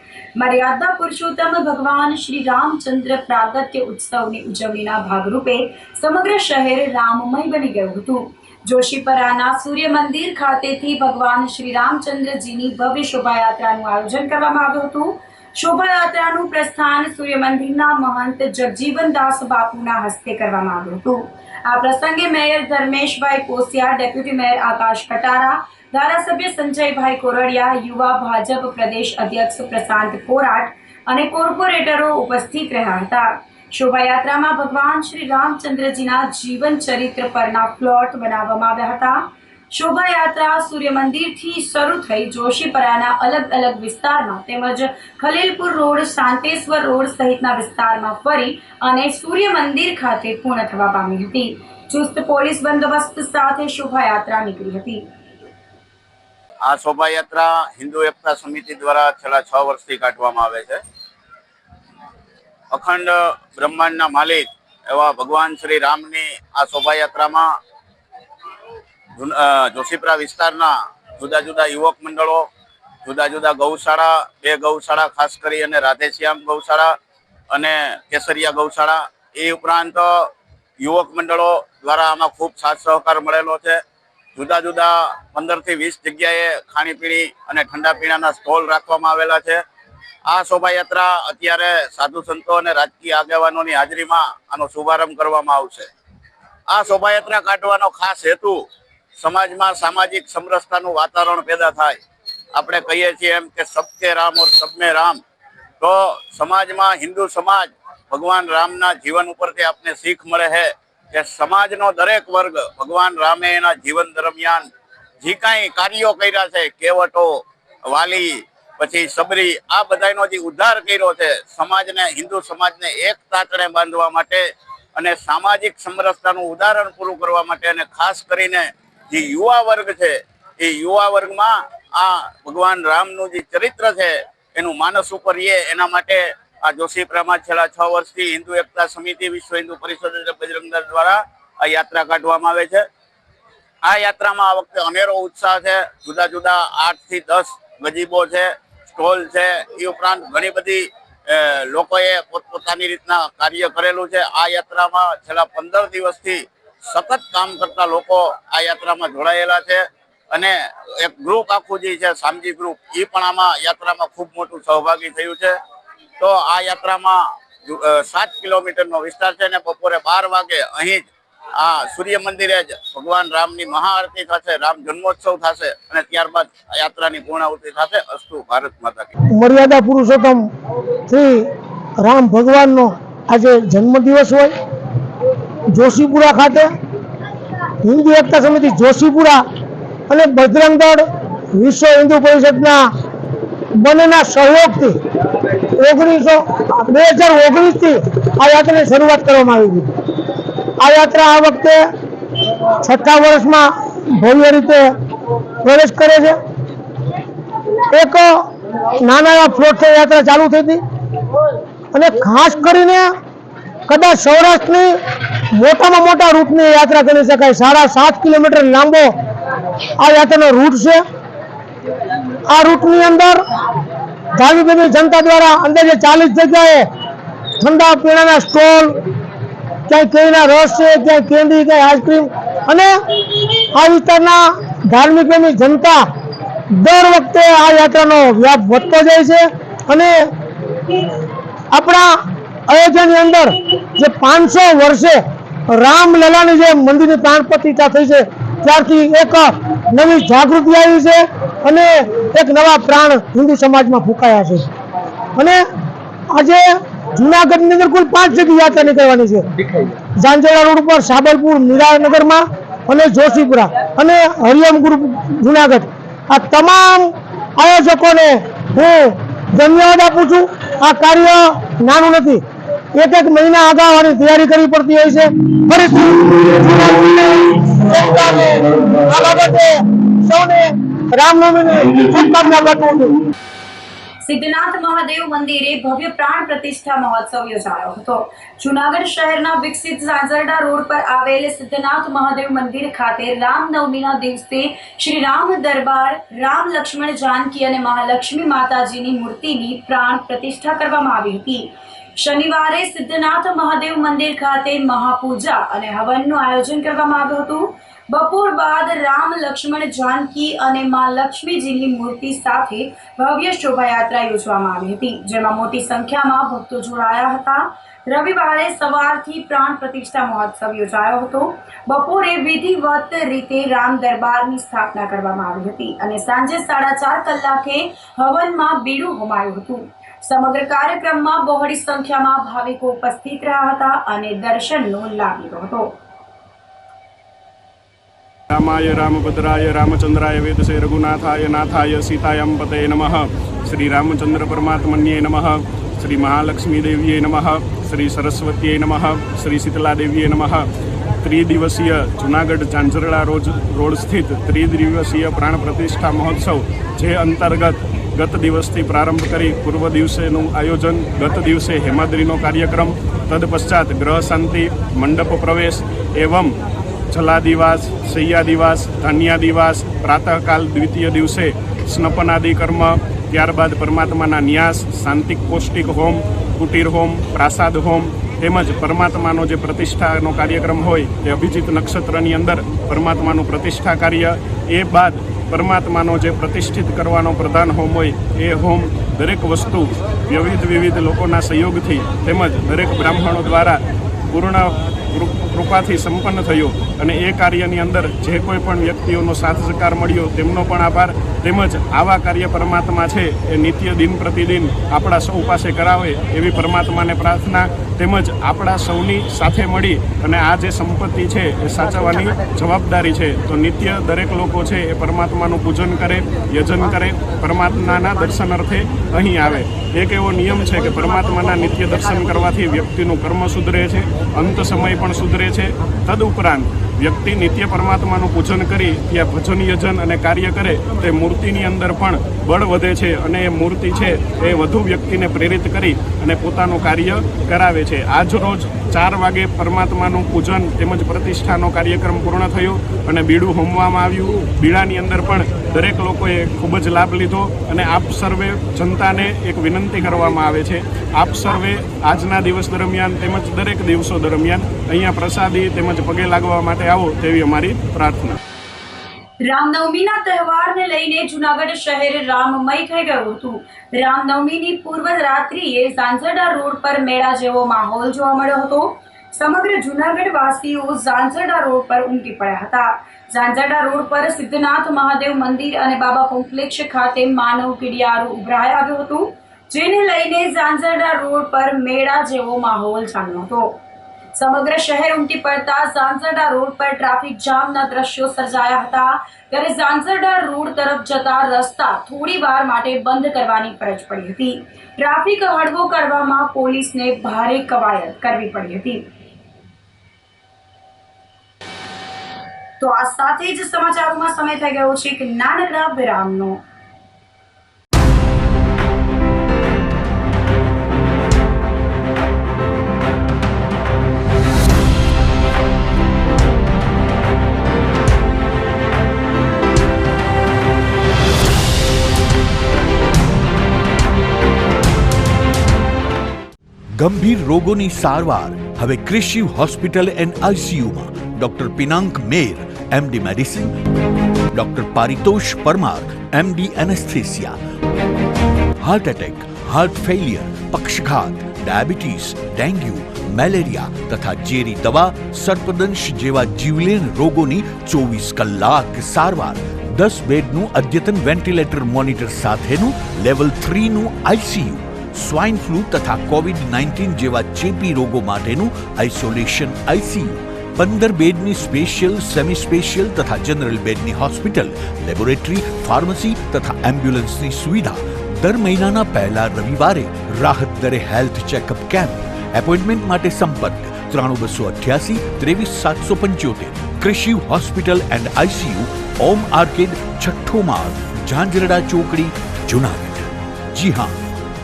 મર્યાદા પુરુષોત્તમ ભગવાન શ્રી રામચંદ્ર પ્રાગટ્ય ઉત્સવની ઉજવણીના ભાગરૂપે સમગ્ર શહેર રામમય બની ગયું હતું. જોશીપરાના સૂર્ય મંદિર ખાતેથી ભગવાન શ્રી રામચંદ્રજીની ભવ્ય શોભાયાત્રાનું આયોજન કરવામાં આવ્યું હતું. શોભાયાત્રાનું પ્રસ્થાન સૂર્ય મંદિરના મહંત જગજીવનદાસ બાપુના હસ્તે કરવામાં આવ્યું હતું. આ પ્રસંગે mayor Dharmeshbhai કોસિયા, deputy mayor Akash Katara, ધારાસભ્ય સંજયભાઈ કોરડિયા, યુવા ભાજપ પ્રદેશ અધ્યક્ષ પ્રશાંત કોરાટ અને કોર્પોરેટરો ઉપસ્થિત રહ્યા હતા. શોભાયાત્રામાં ભગવાન શ્રી રામચંદ્રજીના જીવન ચરિત્ર પરના પ્લોટ બનાવવામાં આવ્યા હતા. શોભાયાત્રા સૂર્ય મંદિરથી શરૂ થઈ જોશીપરાના અલગ અલગ વિસ્તારમાં તેમજ ખલીલપુર રોડ, શાંતેશ્વર રોડ સહિતના વિસ્તારમાં ફરી અને સૂર્ય મંદિર ખાતે પૂર્ણ થવા પામી હતી. ચુસ્ત પોલીસ બંદોબસ્ત સાથે શોભાયાત્રા નીકળી હતી. આ શોભાયાત્રા હિન્દુ એકતા સમિતિ દ્વારા છેલ્લા 6 વર્ષથી કાઢવામાં આવે છે. અખંડ બ્રહ્માંડના માલિક એવા ભગવાન શ્રી રામની આ શોભાયાત્રામાં જોશીપરા વિસ્તારના જુદા જુદા યુવક મંડળો, જુદા જુદા ગૌશાળા, 2 ગૌશાળા ખાસ કરી અને રાધેશ્યામ ગૌશાળા અને કેસરિયા ગૌશાળા, એ ઉપરાંત યુવક મંડળો દ્વારા આમાં ખૂબ સાથ સહકાર મળેલો છે. જુદા જુદા 15 થી 20 જગ્યાએ ખાણીપીણી અને ઠંડા પીણાના સ્ટોલ રાખવામાં આવેલા છે. આ શોભાયાત્રા અત્યારે સાધુ સંતો અને રાજકીય આગેવાનોની હાજરીમાં આનો શુભારંભ કરવામાં આવશે. આ શોભાયાત્રા કાઢવાનો ખાસ હેતુ સમાજમાં સામાજિક સમરસતાનું વાતાવરણ પેદા થાય. આપણે કહીએ છીએ એમ કે સબકે રામ ઓર સબમે રામ. તો સમાજમાં હિન્દુ સમાજ ભગવાન રામના જીવન ઉપરથી આપને શીખ મળે છે કે સમાજનો દરેક વર્ગ ભગવાન રામે એના જીવન દરમિયાન જે કાંઈ કાર્યો કર્યા છે, કેવટો, વાલી, પછી સબરી, આ બધાનો જે ઉદ્ધાર કર્યો છે સમાજને, હિન્દુ સમાજને એક તાતણે બાંધવા માટે અને સામાજિક સમરસતાનું ઉદાહરણ પૂરું કરવા માટે અને ખાસ કરીને જે યુવા વર્ગ છે એ યુવા વર્ગમાં આ ભગવાન રામનું જે ચરિત્ર છે એનું માનસ ઉપર એના માટે આ જોશીપરામાં છેલ્લા 6 વર્ષથી હિન્દુ એકતા સમિતિ, વિશ્વ હિન્દુ પરિષદ અને બજરંગ દળ દ્વારા આ યાત્રા કાઢવામાં આવે છે. આ યાત્રામાં આ વખતે અનેરો ઉત્સાહ છે. જુદા જુદા 8 થી 10 ગજીબો છે, સ્ટોલ છે, એ ઉપરાંત ઘણી બધી લોકોએ પોતપોતાની રીતના કાર્ય કરેલું છે. આ યાત્રામાં છેલ્લા 15 દિવસથી સતત કામ કરતા લોકો આ યાત્રામાં જોડાયેલા છે અને એક ગ્રુપ આખું જે છે સામજી ગ્રુપ, એ પણ આમાં યાત્રામાં ખૂબ મોટું સહભાગી થયું છે. તો આ યાત્રામાં 7 કિલોમીટરનો વિસ્તાર છે અને બપોરે 12 વાગે અહીં જ આ સૂર્ય મંદિરે જ ભગવાન રામની મહાઆરતી થશે, રામ જન્મોત્સવ થશે અને ત્યારબાદ આ યાત્રાની પૂર્ણાહુતિ થશે. અસ્તુ ભારત માતા કી. મર્યાદા પુરુષોત્તમ શ્રી રામ ભગવાનનો આજે જન્મદિવસ હોય જોશીપુરા ખાતે હિન્દુ એકતા સમિતિ જોશીપુરા અને બજરંગ દળ, વિશ્વ હિન્દુ પરિષદના બંનેના સહયોગથી 2019થી આ યાત્રાની શરૂઆત કરવામાં આવી હતી. આ યાત્રા આ વખતે 6થા વર્ષમાં ભવ્ય રીતે પ્રવેશ કરે છે. એક નાના એવા ફ્લોટથી યાત્રા ચાલુ થઈ હતી અને ખાસ કરીને કદાચ સૌરાષ્ટ્રની મોટામાં મોટા રૂટની યાત્રા કરી શકાય. 7.5 કિલોમીટર લાંબો આ યાત્રાનો રૂટ છે. આ રૂટની અંદર ધાર્મિક જનતા દ્વારા અંદાજે 40 જગ્યાએ ઠંડા પીણાના સ્ટોલ, ક્યાંય કેરીના રસ છે, ક્યાંય કેન્ડી, ક્યાંય આઈસ્ક્રીમ અને આ વિસ્તારના ધાર્મિક જનતા દર વખતે આ યાત્રાનો વ્યાપ વધતો જાય છે અને આપણા અયોધ્યાની અંદર જે 500 વર્ષે રામલલાની જે મંદિરની પ્રાણ પ્રતિષ્ઠા થઈ છે ત્યારથી એક નવી જાગૃતિ આવી છે અને એક નવા પ્રાણ હિન્દુ સમાજમાં ફૂંકાયા છે. અને આજે જુનાગઢની અંદર કુલ 5 જગ્યાએ યાત્રા નીકળવાની છે. ઝાંઝરા રોડ ઉપર, સાબરપુર, મીરાનગરમાં અને જોશીપુરા અને હરિયમ ગ્રુપ જુનાગઢ, આ તમામ આયોજકોને હું ધન્યવાદ આપું છું. આ કાર્ય નાનું નથી. એક મહિના અગાઉ આની તૈયારી કરવી પડતી હોય છે. ફરીથી આ બાબતે સૌને રામનવમીની શુભકામના પાઠવું છું. સિદ્ધનાથ મહાદેવ મંદિરે ભવ્ય પ્રાણ પ્રતિષ્ઠા મહોત્સવ યોજાયો હતો. જૂનાગઢ શહેરના વિકસિત ઝાંઝરડા રોડ પર આવેલ સિદ્ધનાથ મહાદેવ મંદિર ખાતે રામનવમીના દિવસે શ્રી રામ દરબાર, રામ, લક્ષ્મણ, જાનકી અને મહાલક્ષ્મી માતાજીની મૂર્તિની પ્રાણ પ્રતિષ્ઠા કરવામાં આવી હતી. શનિવારે સિદ્ધનાથ મહાદેવ મંદિર ખાતે મહાપૂજા અને હવનનું આયોજન કરવામાં આવ્યું હતું. બપોર બાદ રામ, લક્ષ્મણ, જાનકી અને માં લક્ષ્મીજીની મૂર્તિ સાથે ભવ્ય શોભાયાત્રા યોજવામાં આવી હતી, જેમાં મોટી સંખ્યામાં ભક્તો જોડાયા હતા. રવિવારે સવારથી પ્રાણ પ્રતિષ્ઠા મહોત્સવ યોજાયો હતો. બપોરે વિધિવત રીતે રામ દરબારની સ્થાપના કરવામાં આવી હતી અને સાંજે 4:30 કલાકે હવનમાં બીડું હોમાયું હતું. સમગ્ર કાર્યક્રમમાં બહોળી સંખ્યામાં ભાવિકો ઉપસ્થિત રહ્યા હતા અને દર્શનનો લાભ લીધો હતો. रामाय रामभद्राय रामचंद्राय वेदसे रघुनाथाय नाथाय सीतायां पते नमः. श्री रामचंद्र परमात्मन्ये नमः. श्री महालक्ष्मी देव्ये नमः. श्री सरस्वत्यै नमः. श्री शीतला देव्ये नमः. त्रिदिवसीय जूनागढ़ झांझरड़ा रोड स्थित त्रिदिवसीय प्राण प्रतिष्ठा महोत्सव जे अंतर्गत गत दिवसथी प्रारंभ करी पूर्व दिवसेનું आयोजन, गत दिवसे हेमाद्रीનો कार्यक्रम, तदपश्चात ग्रह शांति, मंडप प्रवेश एवं जलादिवास, शय्यादिवास, धान्यादिवास, प्रातःकाल द्वितीय दिवसे स्नपनादि कर्म, त्यारबाद परमात्माना न्यास, शांतिक पौष्टिक होम, कुटीर होम, प्रासाद होम તેમજ પરમાત્માનો જે પ્રતિષ્ઠાનો કાર્યક્રમ હોય તે અભિજીત નક્ષત્રની અંદર પરમાત્માનું પ્રતિષ્ઠા કાર્ય, એ બાદ પરમાત્માનો જે પ્રતિષ્ઠિત કરવાનો પ્રધાન હોમ હોય એ હોમ, દરેક વસ્તુ વિવિધ લોકોના સહયોગથી તેમજ દરેક બ્રાહ્મણો દ્વારા પૂર્ણ કૃપાથી સંપન્ન થયો અને એ કાર્યની અંદર જે કોઈ પણ વ્યક્તિઓનો સાથ સહકાર મળ્યો તેમનો પણ આભાર. તેમજ આવા કાર્ય પરમાત્મા છે એ નિત્ય દિન પ્રતિદિન આપણા સૌ પાસે કરાવે એવી પરમાત્માને પ્રાર્થના. તેમજ આપણા સૌની સાથે મળી અને આ જે સંપત્તિ છે એ સાચવવાની જવાબદારી છે. તો નિત્ય દરેક લોકો છે એ પરમાત્માનું પૂજન કરે, યજન કરે, પરમાત્માના દર્શન અર્થે અહીં આવે. એક એવો નિયમ છે કે પરમાત્માના નિત્ય દર્શન કરવાથી વ્યક્તિનું કર્મ સુધરે છે, અંત સમય પણ સુધરે છે. તદુપરાંત વ્યક્તિ નિત્ય પરમાત્માનું પૂજન કરી ત્યાં ભજન, યજન અને કાર્ય કરે તે મૂર્તિની અંદર પણ બળ વધે છે અને એ મૂર્તિ છે એ વધુ વ્યક્તિને પ્રેરિત કરી અને પોતાનું કાર્ય કરાવે છે. આજ રોજ 4 વાગે પરમાત્માનું પૂજન તેમજ પ્રતિષ્ઠાનો કાર્યક્રમ પૂર્ણ થયો અને બીડું હોમવામાં આવ્યું. બીડાની અંદર પણ દરેક લોકોએ ખૂબ જ લાભ લીધો અને આપ સર્વે જનતાને એક વિનંતી કરવામાં આવે છે, આપ સર્વે આજના દિવસ દરમિયાન તેમજ દરેક દિવસો દરમિયાન અહીંયા પ્રસાદી તેમજ પગે લાગવા માટે આવો તેવી અમારી પ્રાર્થના. રામનવમીના તહેવારને લઈને જૂનાગઢ શહેર રામમય થઈ ગયું હતું. રામનવમીની પૂર્વ રાત્રિએ ઝાંઝરડા રોડ પર મેળા જેવો માહોલ જોવા મળ્યો હતો. સમગ્ર જૂનાગઢ વાસીઓ ઝાંઝરડા રોડ પર ઉમટી પડ્યા હતા. ઝાંઝરડા રોડ પર સિદ્ધનાથ મહાદેવ મંદિર અને બાબા કોમ્પ્લેક્ષ ખાતે માનવ કીડિયારું ઉભરાઈ આવ્યું હતું, જેને લઈને ઝાંઝરડા રોડ પર મેળા જેવો માહોલ જામ્યો હતો. સમગ્ર શહેર ઉમટી પડતા ઝાંઝરડા રોડ પર ટ્રાફિક જામના દ્રશ્યો સર્જાયા હતા. ત્યારે ઝાંઝરડા રોડ તરફ જતા રસ્તા થોડી વાર માટે બંધ કરવાની ફરજ પડી હતી. ટ્રાફિક હળવો કરવામાં પોલીસને ભારે કવાયત કરવી પડી હતી. તો આ સાથે જ સમાચારોમાં સમય થઈ ગયો છે એક નાનકડા વિરામનો. ગંભીર રોગોની સારવાર હવે ક્રિશિવ હોસ્પિટલ એન્ડ આઈસીયુમાં doctor Pinank Mer, MD medicine, doctor Paritosh Parmar, MD anesthesia, heart attack, heart failure, પક્ષઘાત, ડાયાબિટીસ, ડેન્ગ્યુ, મેલેરિયા તથા ઝેરી દવા, સર્પદંશ જેવા જીવલેણ રોગોની 24 કલાક સારવાર 10 બેડનું અદ્યતન વેન્ટિલેટર મોનિટર સાથેનું લેવલ 3નું આઈસીયુ, સ્વાઇન ફ્લૂ તથા કોવિડ-19 જેવા ચેપી રોગો માટેનું આઇસોલેશન આઈસીયુ, 15 બેડની સ્પેશિયલ, સેમી સ્પેશિયલ તથા જનરલ બેડની હોસ્પિટલ, લેબોરેટરી, ફાર્મસી તથા એમ્બ્યુલન્સની સુવિધા, દર મહિનાના પહેલા રવિવારે રાહત દરે હેલ્થ ચેકઅપ કેમ્પ. એપોઇન્ટમેન્ટ માટે સંપર્ક 9288 23775. કૃષિ hospital and ICU, Om arcade, છઠ્ઠો માળ, ઝાંઝરડા ચોકડી, જુનાગઢ. જી હા,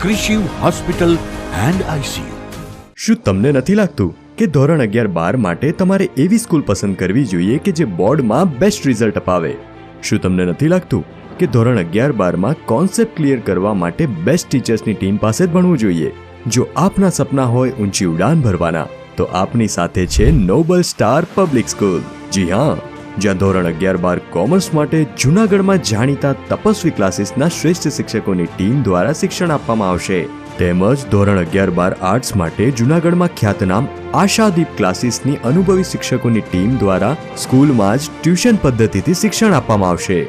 કૃષિ હોસ્પિટલ એન્ડ આઈસીયુ. શું તમને નથી લાગતું કે ધોરણ 11-12 માટે તમારે એવી સ્કૂલ પસંદ કરવી જોઈએ કે જે બોર્ડમાં બેસ્ટ રિઝલ્ટ અપાવે? શું તમને નથી લાગતું કે ધોરણ 11-12માં કોન્સેપ્ટ ક્લિયર કરવા માટે બેસ્ટ ટીચર્સની ટીમ પાસે જ ભણવું જોઈએ? જો આપના સપના હોય ઊંચી ઉડાન ભરવાના, તો આપની સાથે છે નોબલ સ્ટાર પબ્લિક સ્કૂલ. જી હા, જ્યાં ધોરણ 11-12 કોમર્સ માટે જૂનાગઢમાં જાણીતા તપસ્વી ક્લાસીસના શ્રેષ્ઠ શિક્ષકોની ટીમ દ્વારા શિક્ષણ આપવામાં આવશે. તેમજ ધોરણ 11-12 આર્ટ્સ માટે જૂનાગઢમાં ખ્યાતનામ આશાદીપ ક્લાસીસની અનુભવી શિક્ષકોની ટીમ દ્વારા સ્કૂલમાં જ ટ્યુશન પદ્ધતિથી શિક્ષણ આપવામાં આવશે.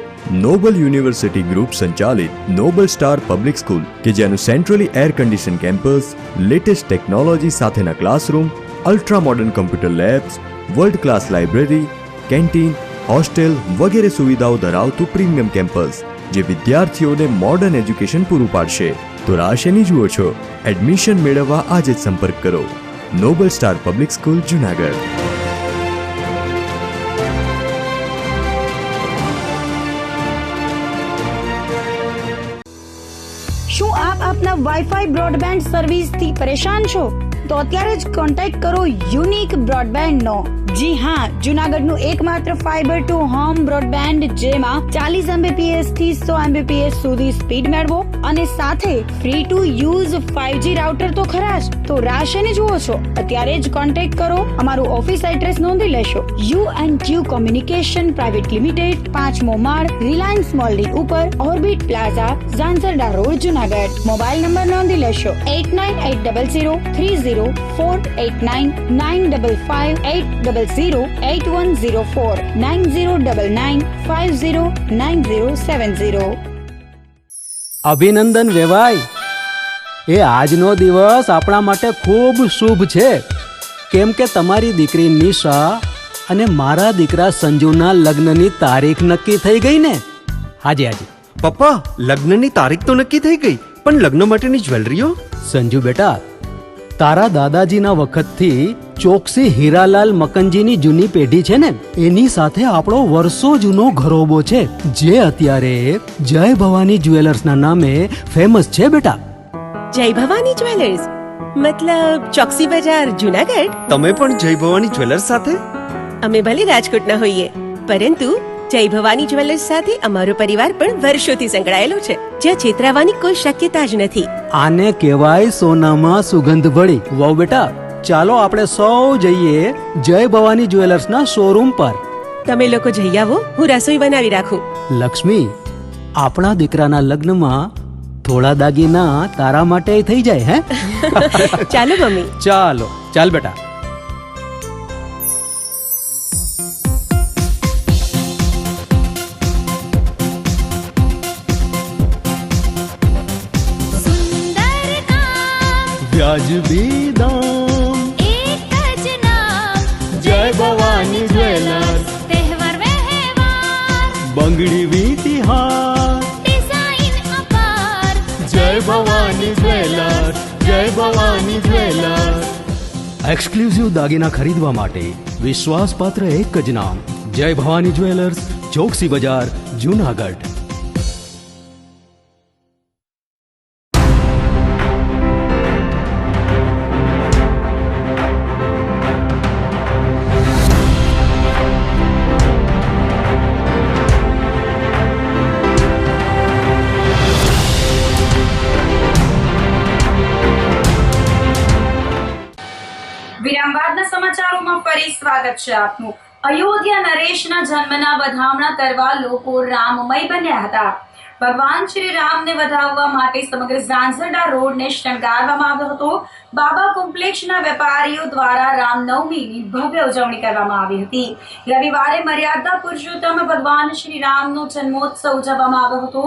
નોબલ યુનિવર્સિટી ગ્રુપ સંચાલિત નોબલ સ્ટાર પબ્લિક સ્કૂલ કે જેનું centrally air condition campus, latest technology સાથેના classroom, ultra modern computer labs, world class library, canteen, hostel વગેરે સુવિધાઓ ધરાવતું પ્રીમિયમ કેમ્પસ જે વિદ્યાર્થીઓને મોડર્ન એજ્યુકેશન પૂરું પાડશે. તો રાહ શેની જુઓ છો? એડમિશન મેળવવા આજે જ સંપર્ક કરો. Noble star public School, Junagadh. શું આપ આપના વાઈફાઈ બ્રોડબેન્ડ સર્વિસથી પરેશાન છો? તો અત્યારે જ કોન્ટેક્ટ કરો યુનિક બ્રોડબેન્ડ નો. જી હા, જુનાગઢનું એકમાત્ર ફાઈબર ટુ હોમ બ્રોડબેન્ડ જેમાં 40 Mbps થી 100 Mbps સુધી સ્પીડ મેળવો અને સાથે free to use 5G router તો ખરા જ. તો રાહ શેની જુઓ છો? અત્યારે જ કોન્ટેક્ટ કરો. અમારું ઓફિસ એડ્રેસ નોંધી લેશો. U&Q કોમ્યુનિકેશન પ્રાઇવેટ લિમિટેડ, 5મો માળ, રિલાયન્સ મોલની ઉપર, orbit plaza, Zanzarda road, Junagadh. Mobile number નોંધી લેશો 8980030489 955 8008104 9099509070. અભિનંદન વેવાઈ. એ આજનો દિવસ આપણા માટે ખૂબ શુભ છે, કેમ કે તમારી દીકરી નિશા અને મારા દીકરા સંજુના લગ્નની તારીખ નક્કી થઈ ગઈ ને. હાજી હાજી પપ્પા, લગ્નની તારીખ તો નક્કી થઈ ગઈ, પણ લગ્ન માટેની જ્વેલરીઓ? સંજુ બેટા, તારા દાદાજીના વખતથી ચોકસી હીરાલાલ મકનજીની જૂની પેઢી છે ને, એની સાથે આપણો વર્ષો જૂનો ઘરોબો છે, જે અત્યારે જય ભવાની જ્વેલર્સના નામે ફેમસ છે બેટા. જય ભવાની જ્વેલર્સ મતલબ ચોકસી બજાર, જુનાગઢ? તમે પણ જય ભવાની જ્વેલર્સ સાથે? અમે ભલે રાજકોટના હોઈએ, પરંતુ જય ભવાની જ્વેલર્સ સાથે અમારો પરિવાર પણ વર્ષોથી સંકળાયેલો છે, જ્યાં છેતરાવાની કોઈ શક્યતા જ નથી. આને કહેવાય સોનામાં સુગંધ ભળી. વાવ બેટા, ચાલો આપણે સૌ જઈએ જય ભવાની જ્વેલર્સના શોરૂમ પર. તમે લોકો જઈ આવો, હું રસોઈ બનાવી રાખું. લક્ષ્મી, આપણા દીકરાના લગ્નમાં થોડા દાગીના તારા માટે થઈ જાય. હે ચાલો મમ્મી. ચાલો ચાલ બેટા. વ્યાજબી દામ, એક જ નામ, જય ભવાની જ્વેલર્સ. તહેવાર વ્યવહાર, બંગડી વીટી હાર, ડિઝાઇન અપાર, જય ભવાની જ્વેલર્સ, જય ભવાની જ્વેલર્સ. એક્સક્લુઝિવ દાગીના ખરીદવા માટે વિશ્વાસપાત્ર એક જ નામ, જય ભવાની જ્વેલર્સ, ચોકસી બજાર, જુનાગઢ. વિરામ બાદના સમાચારોમાં ફરી સ્વાગત છે આપનું. અયોધ્યા નરેશના જન્મના વધામણા કરવા લોકો રામમય બન્યા હતા. ભગવાન શ્રી રામને વધાવવા માટે સમગ્ર ઝાંઝરડા રોડને શણગારવામાં આવ્યો હતો. બાબા કોમ્પ્લેક્ષના વેપારીઓ દ્વારા રામનવમીની ભવ્ય ઉજવણી કરવામાં આવી હતી. રવિવારે મર્યાદા પુરુષોત્તમ ભગવાન શ્રી રામનો જન્મોત્સવ ઉજવવામાં આવ્યો હતો.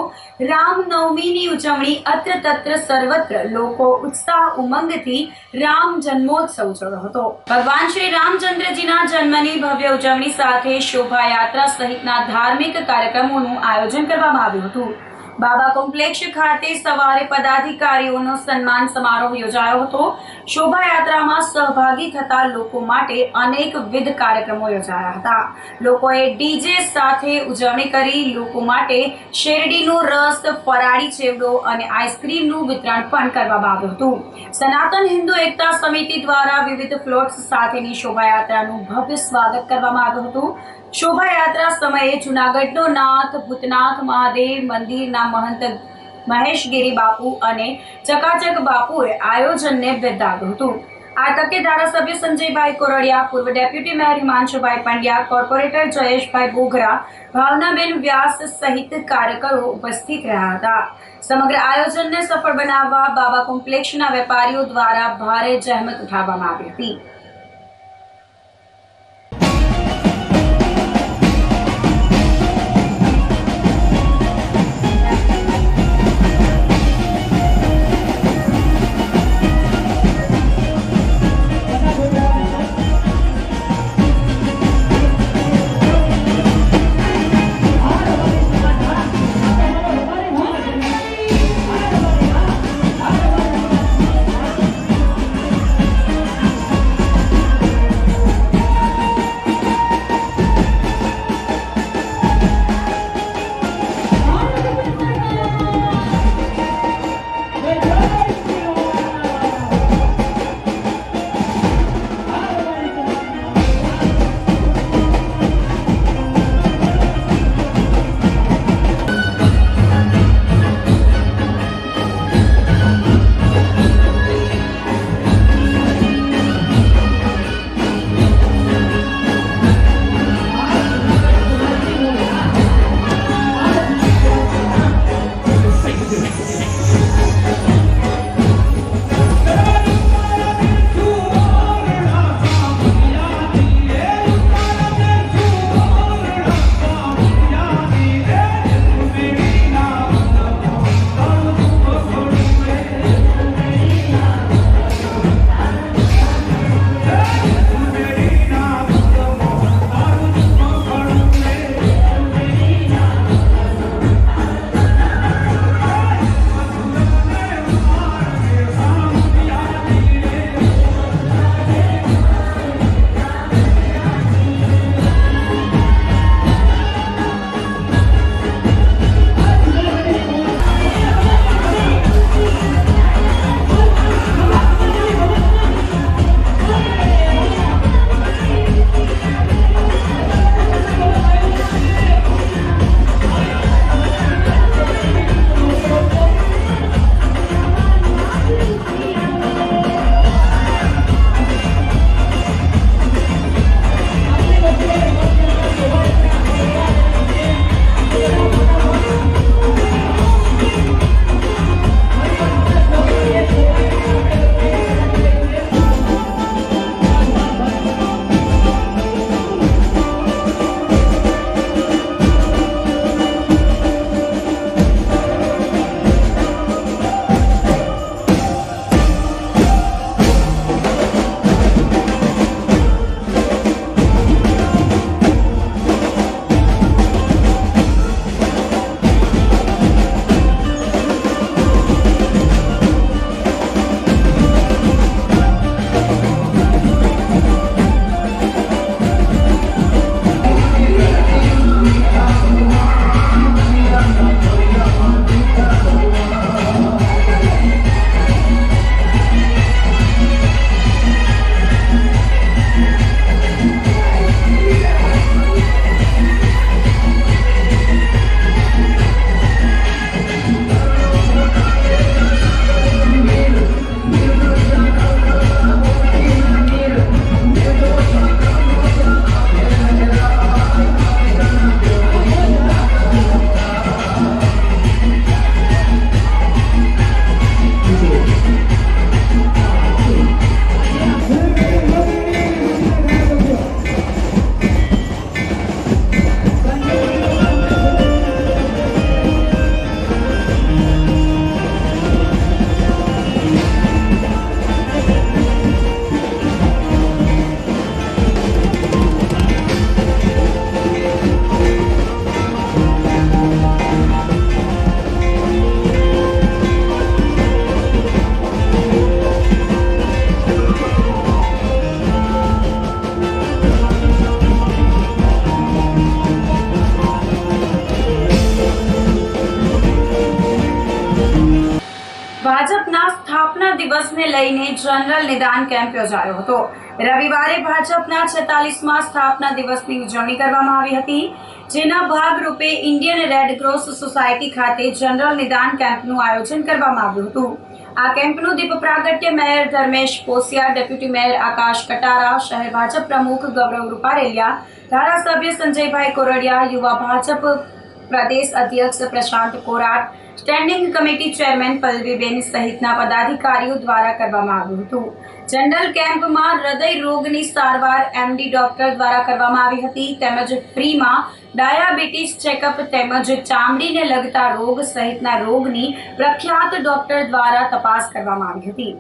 રામનવમીની ઉજવણી અત્ર તત્ર સર્વત્ર લોકો ઉત્સાહ ઉમંગથી રામ જન્મોત્સવ ઉજવ્યો હતો. ભગવાન શ્રી રામચંદ્રજીના જન્મની ભવ્ય ઉજવણી સાથે શોભાયાત્રા સહિતના ધાર્મિક કાર્યક્રમોનું આયોજન કરવામાં આવ્યું હતું. બાબા કોમ્પ્લેક્ષ ખાતે સવારે પદાધિકારીઓનો સન્માન સમારોહ યોજાયો હતો. શોભાયાત્રામાં સહભાગી થતા લોકો માટે અનેકવિધ કાર્યક્રમો યોજાયા હતા. લોકોએ ડીજે સાથે ઉજવણી કરી લોકો માટે શેરડીનો રસ, ફરાળી ચેવડો અને આઈસ્ક્રીમનું વિતરણ પણ કરવામાં આવ્યું હતું. સનાતન હિન્દુ એકતા સમિતિ દ્વારા વિવિધ ફ્લોટ્સ સાથેની શોભાયાત્રાનું ભવ્ય સ્વાગત કરવામાં આવ્યું હતું. શોભાયાત્રા સમયે જૂનાગઢનો નાથ ભૂતનાથ મહાદેવ મંદિરના મહંત મહેશગીરી બાપુ અને ચકાચક બાપુએ આયોજનને બિરદાવ્યું હતું. આ તકે ધારાસભ્ય સંજયભાઈ કોરડિયા, પૂર્વ ડેપ્યુટી મેયર હિમાંશુભાઈ પંડ્યા, કોર્પોરેટર જયેશભાઈ બોગરા, ભાવનાબેન વ્યાસ સહિત કાર્યકરો ઉપસ્થિત રહ્યા હતા. સમગ્ર આયોજનને સફળ બનાવવા બાબા કોમ્પ્લેક્ષના વેપારીઓ દ્વારા ભારે જહેમત ઉઠાવવામાં આવી હતી. લઈને જનરલ નિદાન કેમ્પ યોજાયો હતો. રવિવારે ભાજપના 46મા સ્થાપના દિવસની ઉજવણી કરવામાં આવી હતી, જેના ભાગરૂપે ઇન્ડિયન રેડ ક્રોસ સોસાયટી ખાતે જનરલ નિદાન કેમ્પનું આયોજન કરવામાં આવ્યું હતું. આ કેમ્પનું દીપ પ્રાગટ્ય mayor Dharmesh Posiya, deputy mayor Akash Katara, શહેર ભાજપ પ્રમુખ ગૌરવ રૂપારેલિયા, ધારાસભ્ય સંજયભાઈ કોરડિયા, યુવા ભાજપ પ્રદેશ અધ્યક્ષ Prashant Korat, standing committee chairman Pallaviben સહિતના પદાધિકારીઓ દ્વારા કરવામાં આવ્યું હતું. જનરલ કેમ્પમાં હૃદય રોગની સારવાર MD ડોક્ટર દ્વારા કરવામાં આવી હતી, તેમજ ફ્રીમાં ડાયાબિટીસ ચેકઅપ તેમજ ચામડીને લગતા રોગ સહિતના રોગની પ્રખ્યાત ડોક્ટર દ્વારા તપાસ કરવામાં આવી હતી.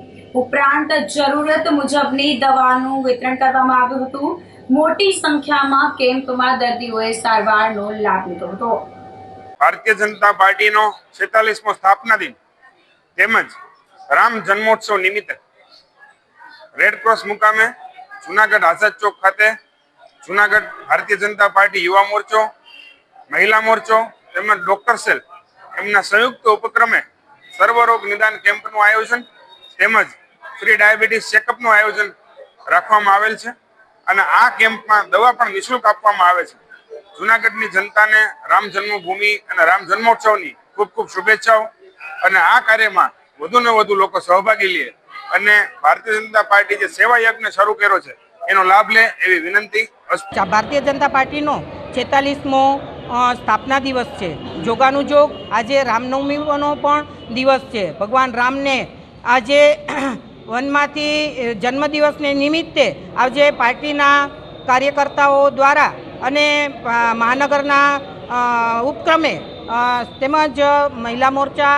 ઉપરાંત જરૂરત મુજબની દવાનું વિતરણ કરવામાં આવ્યું હતું. મોટી સંખ્યામાં કેમ્પમાં દર્દીઓએ સારવારનો લાભ લીધો હતો. ભારતીય જનતા પાર્ટીનો 46મો સ્થાપના દિન તેમજ રામ જન્મોત્સવ નિમિત્તે રેડ ક્રોસ મુકામે જુનાગઢ આઝાદ ચોક ખાતે જુનાગઢ ભારતીય જનતા પાર્ટી યુવા મોરચો, મહિલા મોરચો તેમજ ડોક્ટર સેલ એમના સંયુક્ત ઉપક્રમે સર્વરોગ નિદાન કેમ્પનું આયોજન તેમજ ફ્રી ડાયાબિટીસ ચેકઅપનું આયોજન રાખવામાં આવેલ છે અને આ કેમ્પમાં દવા પણ નિઃશુલ્ક આપવામાં આવે છે. જુનાગઢની જનતાને રામ જન્મભૂમિ અને રામ જન્મોત્સવની ખૂબ ખૂબ શુભેચ્છાઓ અને આ કાર્યમાં વધુને વધુ લોકો સહભાગી લે અને ભારતીય જનતા પાર્ટી જે સેવા યજ્ઞ શરૂ કર્યો છે એનો લાભ લે એવી વિનંતી. ભારતીય જનતા પાર્ટીનો 46મો સ્થાપના દિવસ છે. જોગાનું જોગ આજે રામનવમીનો પણ દિવસ છે. ભગવાન રામને આજે વનમાંથી જન્મદિવસને નિમિત્તે આજે પાર્ટીના કાર્યકર્તાઓ દ્વારા અને મહાનગરના ઉપક્રમે તેમજ મહિલા મોરચા,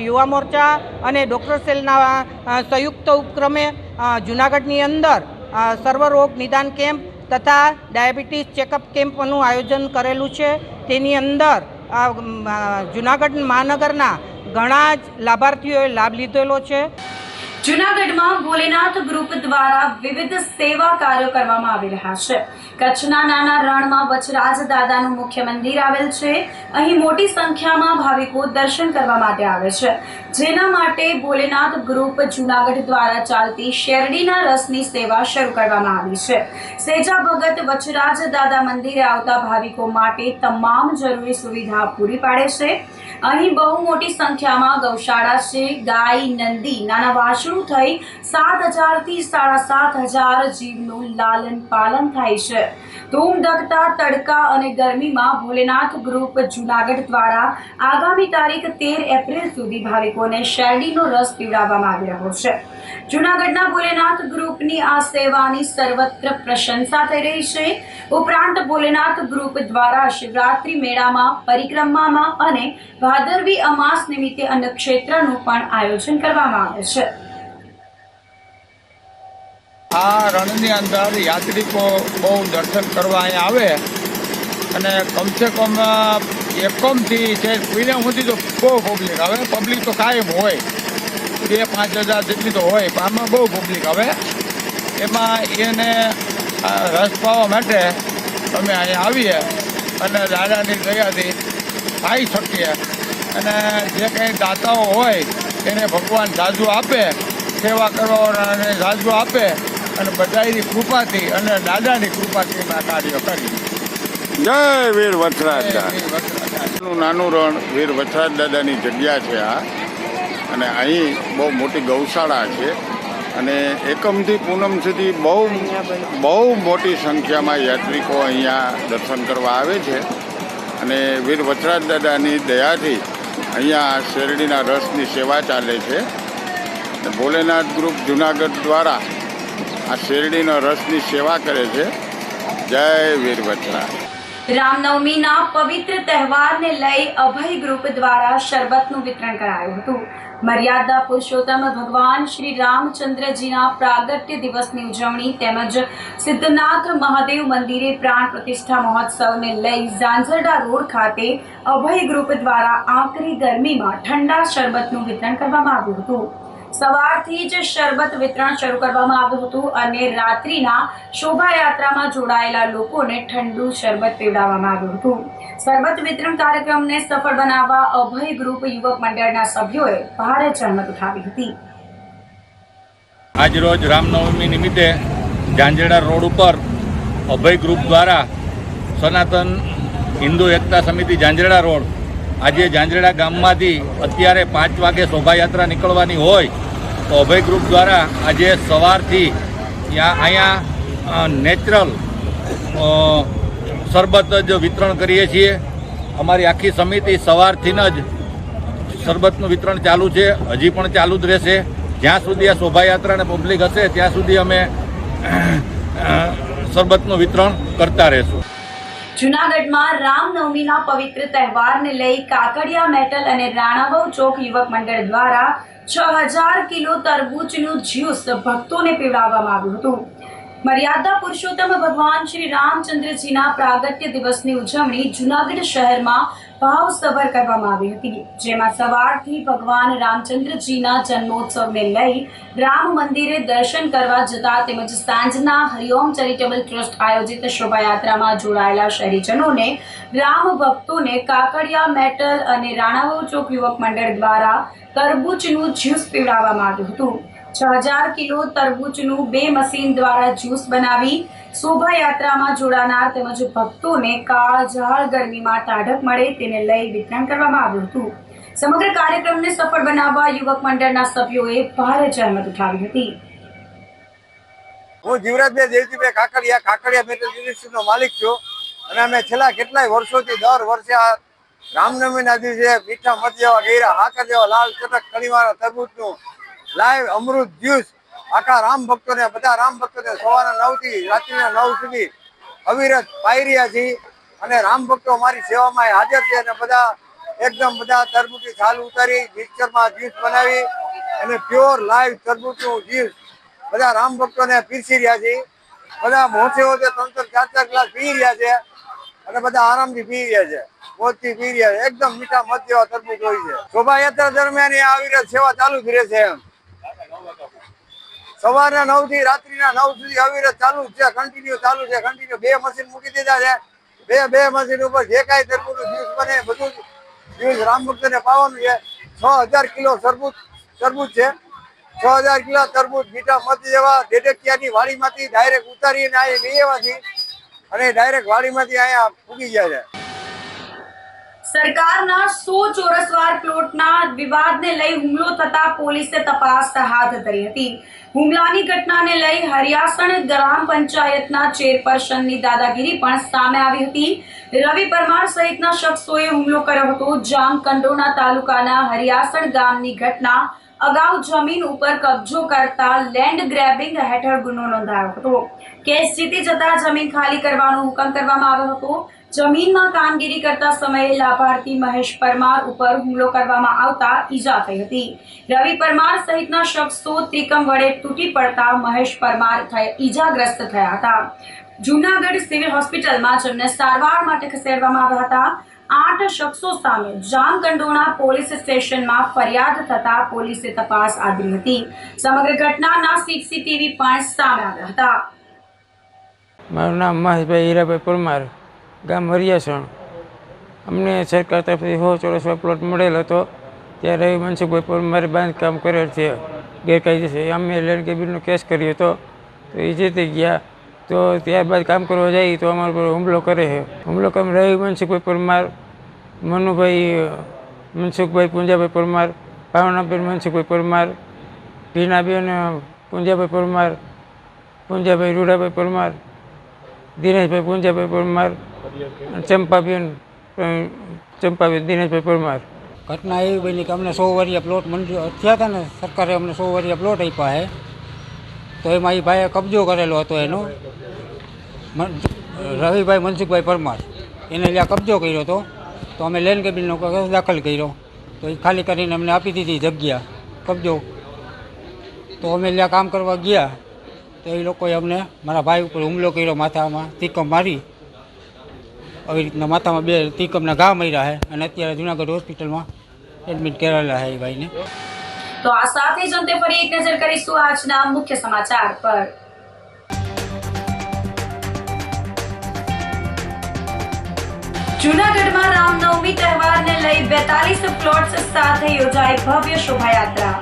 યુવા મોરચા અને ડૉક્ટર સેલના સંયુક્ત ઉપક્રમે જૂનાગઢની અંદર સર્વરોગ નિદાન કેમ્પ તથા ડાયાબિટીસ ચેકઅપ કેમ્પનું આયોજન કરેલું છે. તેની અંદર જૂનાગઢ મહાનગરના ઘણા જ લાભાર્થીઓએ લાભ લીધેલો છે. જૂનાગઢમાં ભોલેનાથ ગ્રુપ દ્વારા વિવિધ સેવા કાર્યો કરવામાં આવી રહ્યા છે. કચ્છના નાના રણમાં વચરાજ દાદાનું મુખ્ય મંદિર આવેલ છે. અહીં મોટી સંખ્યામાં ભાવિકો દર્શન કરવા માટે આવે છે, જેના માટે ભોલેનાથ ગ્રુપ જૂનાગઢ દ્વારા ચાલતી શેરડીના રસની સેવા શરૂ કરવામાં આવી છે. સેજા ભગત વચરાજ દાદા મંદિરે આવતા ભાવિકો માટે તમામ જરૂરી સુવિધા પૂરી પાડે છે. અહીં બહુ મોટી સંખ્યામાં ગૌશાળા છે. ગાય, નંદી, નાના વાછરું થઈ 7,000 થી 7,500 જીવનું લાલન પાલન થાય છે. ધૂમધકતા તડકા અને ગરમીમાં ભોલેનાથ ગ્રુપ જૂનાગઢ દ્વારા આગામી તારીખ 13 એપ્રિલ સુધી ભાવિકોને શેરડીનો રસ પીવડાવવામાં આવી રહ્યો છે. જૂનાગઢના ભોલેનાથ ગ્રુપની આ સેવાની સર્વત્ર પ્રશંસા થઈ રહી છે. ઉપરાંત ભોલેનાથ ગ્રુપ દ્વારા શિવરાત્રી મેળામાં, પરિક્રમામાં અને ભાદરવી અમાસ નિમિત્તે અન્નક્ષેત્રનું પણ આયોજન કરવામાં આવે છે. આ રણની અંદર યાત્રિકો બહુ દર્શન કરવા અહીંયા આવે અને કમસે કમ એકમથી છે પીને સુધી તો બહુ પબ્લિક આવે. પબ્લિક તો કાયમ હોય, 2-5 હજાર જેટલી તો હોય, પણ આમાં બહુ પબ્લિક આવે. એમાં એને રસ પાવા માટે અમે અહીંયા આવીએ અને દાદાની દયાથી ખાઈ શકીએ અને જે કંઈ દાતાઓ હોય એને ભગવાન જાજુ આપે, સેવા કરવાવાળાને જાજુ આપે અને બધાની કૃપાથી અને દાદાની કૃપાથી આ કાર્ય કરી. જય વીર વચરાજ નાનું રણ વીર વચરાજ દાદાની જગ્યા છે આ, અને અહીં બહુ મોટી ગૌશાળા છે અને એકમથી પૂનમ સુધી બહુ મોટી સંખ્યામાં યાત્રિકો અહીંયા દર્શન કરવા આવે છે અને વીર વચરાજ દાદાની દયાથી અહીંયા શેરડીના રસની સેવા ચાલે છે. ભોલેનાથ ગ્રુપ જૂનાગઢ દ્વારા આ શેરડીના રસની સેવા કરે છે. જય વીર વચરાજ. રામનવમીના પવિત્ર તહેવારને લઈ અભય ગ્રુપ દ્વારા શરબતનું વિતરણ કરાયું હતું. મર્યાદા પુરુષોત્તમ ભગવાન શ્રી રામચંદ્રજીના પ્રાગટ્ય દિવસની ઉજવણી તેમજ સિદ્ધનાથ મહાદેવ મંદિરે પ્રાણ પ્રતિષ્ઠા મહોત્સવને લઈ ઝાંઝરડા રોડ ખાતે અભય ગ્રુપ દ્વારા આકરી ગરમીમાં ઠંડા શરબતનું વિતરણ કરવામાં આવ્યું હતું. સવારથી જ શરબત વિતરણ શરૂ કરવામાં આવ્યું હતું અને રાત્રિના શોભાયાત્રામાં જોડાયેલા લોકોને ઠંડુ શરબત પીવડાવવામાં આવ્યું હતું. શરબત વિતરણ કાર્યક્રમને સફળ બનાવવા અભય ગ્રુપ યુવક મંડળના સભ્યોએ ભારે જહેમત ઉઠાવી હતી. આજ રોજ રામનવમી નિમિત્તે ઝાંઝેડા રોડ ઉપર અભય ગ્રુપ દ્વારા સનાતન હિન્દુ એકતા સમિતિ ઝાંઝેડા રોડ આજે ઝાંઝેડા ગામમાંથી અત્યારે 5 વાગે શોભાયાત્રા નીકળવાની હોય તો અભય ગ્રુપ દ્વારા આજે સવારથી અહીંયા નેચરલ શરબત જ વિતરણ કરીએ છીએ. અમારી આખી સમિતિ સવારથી જ શરબતનું વિતરણ ચાલુ છે, હજી પણ ચાલુ જ રહેશે. જ્યાં સુધી આ શોભાયાત્રા અને પબ્લિક હશે ત્યાં સુધી અમે શરબતનું વિતરણ કરતા રહેશું. જૂનાગઢમાં રામનવમીના પવિત્ર તહેવારને લઈ કાકડિયા મેટલ અને રાણાવાવ ચોક યુવક મંડળ દ્વારા 6000 કિલો તરબૂચનું જ્યુસ ભક્તોને પીવડાવવામાં આવ્યું હતું. મર્યાદા પુરુષોત્તમ ભગવાન શ્રી રામચંદ્રજીના પ્રાગટ્ય દિવસની ઉજવણી જૂનાગઢ શહેરમાં ભાવસભર કરવામાં આવી હતી, જેમાં સવારથી ભગવાન રામચંદ્રજીના જન્મોત્સવને લઈ રામ મંદિરે દર્શન કરવા જતા તેમજ સાંજના હરિઓમ ચેરિટેબલ ટ્રસ્ટ આયોજિત શોભાયાત્રામાં જોડાયેલા શહેરીજનોને રામ ભક્તોને કાકડિયા મેટલ અને રાણાવાવ ચોક યુવક મંડળ દ્વારા તરબૂચનું જ્યુસ પીવડાવવામાં આવ્યું હતું. 6000 કિલો તરબૂચનું 2 મશીન દ્વારા જ્યુસ બનાવી શોભાયાત્રામાં જોડાનાર તેમજ ભક્તોને કાળઝાળ ગરમીમાં ટાઢક મળે તેને લઈ વિતરણ કરવામાં આવ્યું હતું. સમગ્ર કાર્યક્રમને સફળ બનાવવા યુવક મંડળના સભ્યોએ ભારે જહેમત ઉઠાવી હતી. હું જીવરાજભાઈ દેવજીભાઈ કાકડિયા મેટલ યુનિવર્સિટીનો માલિક છું અને અમે છેલ્લા કેટલાય વર્ષોથી દર વર્ષે આ રામનવમીના દિવસે મીઠા મધ જેવા ગેરા હાકર જેવા લાલ ચટક કણીવાળા તરબૂચનું લાઈવ અમૃત જ્યુસ આખા રામ ભક્તોને બધા રામ ભક્તોને સવારના 9 થી રાત્રિના 9 સુધી અવિરત પાઈ રહ્યા છીએ અને રામ ભક્તો અમારી સેવામાં હાજર છે અને બધા તરબૂચની છાલ ઉતારી મિક્સરમાં જ્યુસ બનાવી અને પ્યોર લાઈવ તરબૂચનું જ્યુસ બધા રામ ભક્તોને પીરસી રહ્યા છે. બધા મોસેઓ 3-4 ગ્લાસ પી રહ્યા છે અને બધા આરામથી પી રહ્યા છે, મોજથી પી રહ્યા છે. એકદમ મીઠા મધ જેવા તરબૂચ હોય છે. શોભાયાત્રા દરમિયાન આ અવિરત સેવા ચાલુ જ રહેશે. એમ સવારના 9 થી રાત્રિના 9 સુધી અવિરત ચાલુ છે, કન્ટિન્યુ ચાલુ છે. કન્ટિન્યુ 2 મશીન મૂકી દીધા છે. બે મશીન ઉપર જે કાંઈ તરબૂચનું જ્યુસ બને બધું જ્યુસ રામ ભક્તોને પાવાનું છે. 6000 કિલો તરબૂચ છે. 6000 કિલો તરબૂચ મીઠા મધ જેવા ડેડકિયાની વાડીમાંથી ડાયરેક્ટ ઉતારીને અહીંયા લઈ આવવાથી અને ડાયરેક્ટ વાડીમાંથી અહીંયા પૂગી જાય છે. સરકારના 100 ચોરસવાર પ્લોટના વિવાદને લઈ હુમલો થતા પોલીસે તપાસ હાથ ધરી હતી. હુમલાની ઘટનાને લઈ હરિયાસણ ગ્રામ પંચાયતના ચેરપર્સનની દાદાગીરી પણ સામે આવી હતી. રવિ પરમાર સહિતના શખ્સોએ હુમલો કર્યો હતો. જામકંડોરણા તાલુકાના હરિયાસણ ગામની ઘટના અગાઉ જમીન ઉપર કબજો કરતા લેન્ડ ગ્રેબિંગ હેઠળ ગુનો નોંધાયો હતો. કેસ જીતી જતા જમીન ખાલી કરવાનો હુકમ કરવામાં આવ્યો હતો. જમીનમાં કામગીરી કરતા સમયે લાભાર્થી મહેશ પરમાર ઉપર હુમલો કરવામાં આવતા ઈજા થઈ હતી. રવિ પરમાર સહિતના શખ્સો ત્રિકમ વડે તૂટી પડતા મહેશ પરમાર ઈજાગ્રસ્ત થયા હતા. જૂનાગઢ સિવિલ હોસ્પિટલમાં જેમને સારવાર માટે ખસેડવામાં આવ્યા હતા. 8 શખ્સો સામે જામકંડોરણા પોલીસ સ્ટેશનમાં ફરિયાદ થતા પોલીસે તપાસ આદરી હતી. સમગ્ર ઘટનાના સીસીટીવી પણ સામે આવ્યા હતા. મારું નામ મહેશભાઈ હીરાભાઈ પરમાર, ગામ હરિયાસણ. અમને સરકાર તરફથી 100 ચોરસવાર પ્લોટ મળેલ હતો. ત્યારે મનસુખભાઈ પરમારે બાંધકામ કરેલ છે ગેરકાયદેસર. અમે લેન્ડ ગ્રેબિંગનો કેસ કર્યો હતો તો એ જીતી ગયા. તો ત્યારબાદ કામ કરવા જઈએ તો અમારા પર હુમલો કરે છે. હુમલો કરી રવિ મનસુખભાઈ પરમાર, મનસુખભાઈ પૂંજાભાઈ પરમાર, ભાવનાબેન મનસુખભાઈ પરમાર, ભીનાબેન પૂંજાભાઈ પરમાર, પૂંજાભાઈ રૂડાભાઈ પરમાર, દિનેશભાઈ પૂંજાભાઈ પરમાર, ચંપાબેન દિનેશભાઈ પરમાર. ઘટના એવી બની કે અમને 100 વારિયા પ્લોટ મંજૂર થયા હતા ને, સરકારે અમને 100 વારિયા પ્લોટ આપ્યા છે. તો એમાં એ ભાઈએ કબજો કરેલો હતો એનો, રવિભાઈ મનસુખભાઈ પરમાર, એને ત્યાં કબજો કર્યો હતો. તો અમે લેન્ડ ગ્રેબિંગનો કેસ દાખલ કર્યો. તો એ ખાલી કરીને અમને આપી દીધી જગ્યા, કબજો. તો અમે ત્યાં કામ કરવા ગયા તો એ લોકોએ અમને મારા ભાઈ ઉપર હુમલો કર્યો, માથામાં તીકમ મારી. આવી રીતના માથામાં 2 તીકમના ઘા માર્યા છે અને અત્યારે જૂનાગઢ હોસ્પિટલમાં એડમિટ કરેલા છે એ ભાઈને. તો આ સાથે જ અંતે ફરી એક નજર કરીશું આજના મુખ્ય સમાચાર પર. જૂનાગઢમાં રામનવમી તહેવારને લઈ 42 પ્લોટ્સ સાથે યોજાઈ ભવ્ય શોભાયાત્રા.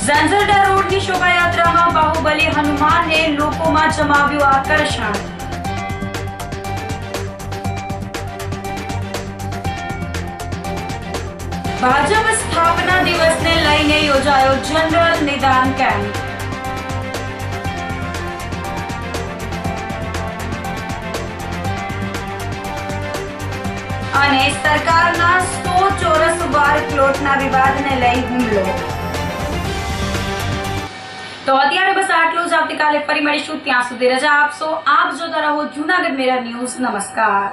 ઝાંઝરડા રોડની શોભાયાત્રામાં બાહુબલી હનુમાને લોકોમાં જમાવ્યું આકર્ષણ. ભાજપ સ્થાપના દિવસને લઈને યોજાયો જનરલ નિદાન કેમ્પ. અને સરકારના 100 ચોરસ વાર પ્લોટના વિવાદને લઈ હુમલો. તો અત્યારે બસ આટલું જ. આવતીકાલે ફરી મળીશું. ત્યાં સુધી રજા આપશો. આપ જોતા રહો જૂનાગઢ મિરર ન્યૂઝ. નમસ્કાર.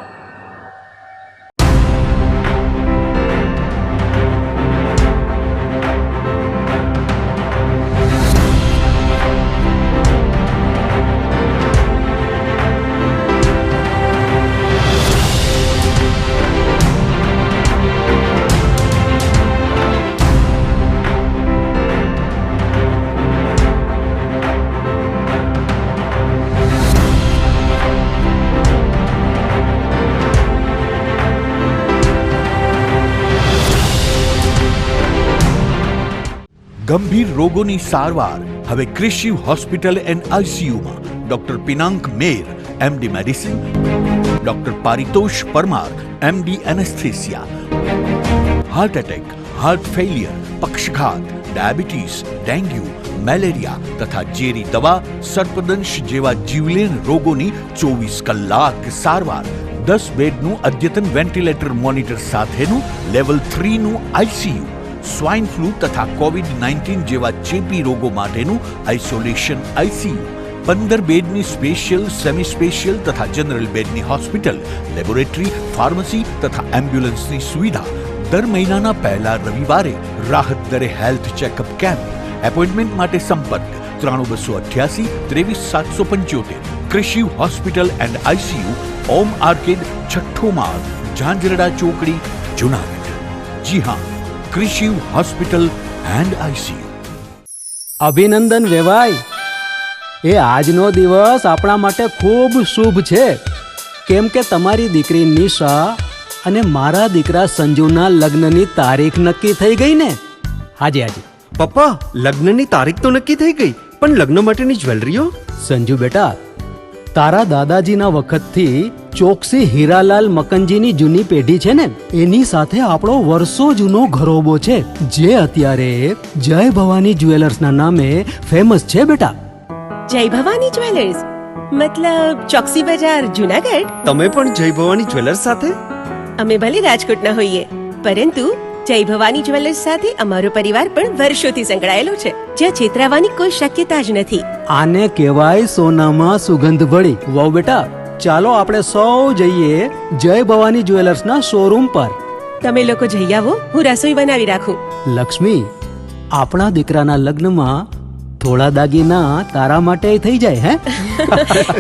ગંભીર રોગોની સારવાર હવે કૃષિ હોસ્પિટલ એન્ડ આઈસીયુમાં doctor Pinank Mer MD medicine, doctor Paritosh Parmar MD anesthesia, heart attack, heart failure, પક્ષઘાત, ડાયાબિટીસ, ડેન્ગ્યુ, મેલેરિયા તથા ઝેરી દવા, સર્પદંશ જેવા જીવલેણ રોગોની 24 કલાક સારવાર. 10 બેડનું અદ્યતન વેન્ટિલેટર મોનિટર સાથેનું લેવલ 3નું આઈસીયુ, સ્વાઇન ફ્લૂ તથા કોવિડ-19 જેવા ચેપી રોગો માટેનું આઇસોલેશન આઈસીયુ, 15 બેડની સ્પેશિયલ, સેમી સ્પેશિયલ તથા જનરલ બેડની હોસ્પિટલ, લેબોરેટરી, ફાર્મસી તથા એમ્બ્યુલન્સની સુવિધા. દર મહિનાના પહેલા રવિવારે રાહત દરે હેલ્થ ચેકઅપ કેમ્પ. એપોઇન્ટમેન્ટ માટે સંપર્ક 9288 23775. કૃષિ hospital and ICU, Om arcade, છઠ્ઠો માળ, ઝાંઝરડા ચોકડી, જૂનાગઢ. જી હા, કૃષિ હોસ્પિટલ એન્ડ આઈસીયુ. અભિનંદન વેવાય. એ આજનો દિવસ આપણા માટે ખૂબ શુભ છે, કેમ કે તમારી દીકરી નિશા અને મારા દીકરા સંજુના લગ્નની તારીખ નક્કી થઈ ગઈ ને. હાજી. પપ્પા, લગ્નની તારીખ તો નક્કી થઈ ગઈ, પણ લગ્ન માટેની જ્વેલરીઓ? સંજુ બેટા, તારા દાદાજીના વખતથી ચોકસી હીરાલાલ મકનજીની જૂની પેઢી છે ને, એની સાથે આપણો વર્ષો જૂનો ઘરોબો છે, જે અત્યારે જય ભવાની જ્વેલર્સના નામે ફેમસ છે બેટા. જય ભવાની જ્વેલર્સ મતલબ ચોકસી બજાર, જૂનાગઢ? તમે પણ જય ભવાની જ્વેલર્સ સાથે? અમે ભલે રાજકોટના હોઈએ, પરંતુ જય ભવાની જ્વેલર્સ સાથે અમારો પરિવાર પણ વર્ષોથી સંકળાયેલો છે, જ્યાં છેતરાવાની કોઈ શક્યતા જ નથી. આને કહેવાય સોનામાં સુગંધ ભળી. વાવ બેટા, ચાલો આપણે સૌ જઈએ જય ભવાની જ્વેલર્સના શોરૂમ પર. તમે લોકો જઈ આવો, હું રસોઈ બનાવી રાખું. લક્ષ્મી, આપણા દીકરાના લગ્નમાં થોડા દાગીના તારા માટે થઈ જાય. હે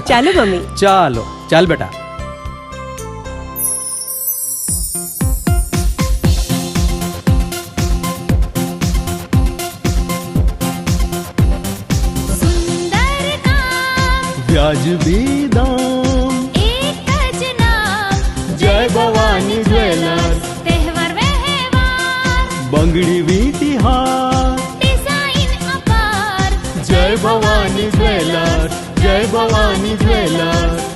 ચાલો મમ્મી. ચાલ બેટા. વ્યાજબી દામ, એક જ નામ, જય ભવાની જ્વેલર્સ. તહેવાર વ્યવહાર, બંગડી વીટી હાર, ડિઝાઇન અપાર, જય ભવાની જ્વેલર્સ, જય ભવાની જ્વેલર્સ.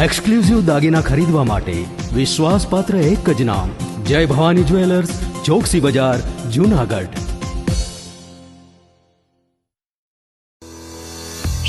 એક્સક્લુઝિવ દાગીના ખરીદવા માટે વિશ્વાસપાત્ર એક જ નામ, જય ભવાની જ્વેલર્સ, ચોકસી બજાર, જૂનાગઢ.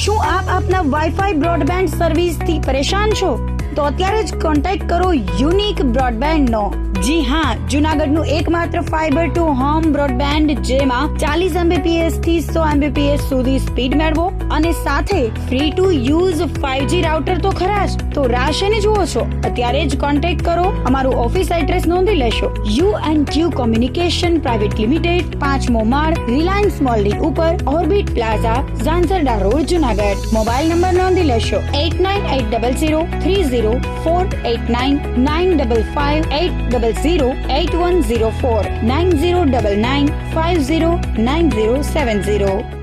શું આપ આપના વાઈફાઈ બ્રોડબેન્ડ સર્વિસથી પરેશાન છો? તો અત્યારે જ કોન્ટેક્ટ કરો યુનિક બ્રોડબેન્ડ નો. જી હા, જૂનાગઢનું એકમાત્ર ફાઈબર ટુ હોમ બ્રોડબેન્ડ, જેમાં 40 Mbps થી 100 Mbps સુધી સ્પીડ મેળવો અને સાથે free to use 5G router તો ખરા જ. તો રાહ શેની જુઓ છો? અત્યારે જ કોન્ટેક્ટ કરો. અમારું ઓફિસ એડ્રેસ નોંધી લેશો. U&Q કોમ્યુનિકેશન પ્રાઇવેટ લિમિટેડ, 5મો માળ, રિલાયન્સ મોલની ઉપર, orbit plaza, Zanzarda road, Junagadh. Mobile number નોંધી લેશો 8980030489 95580808104 9099509070.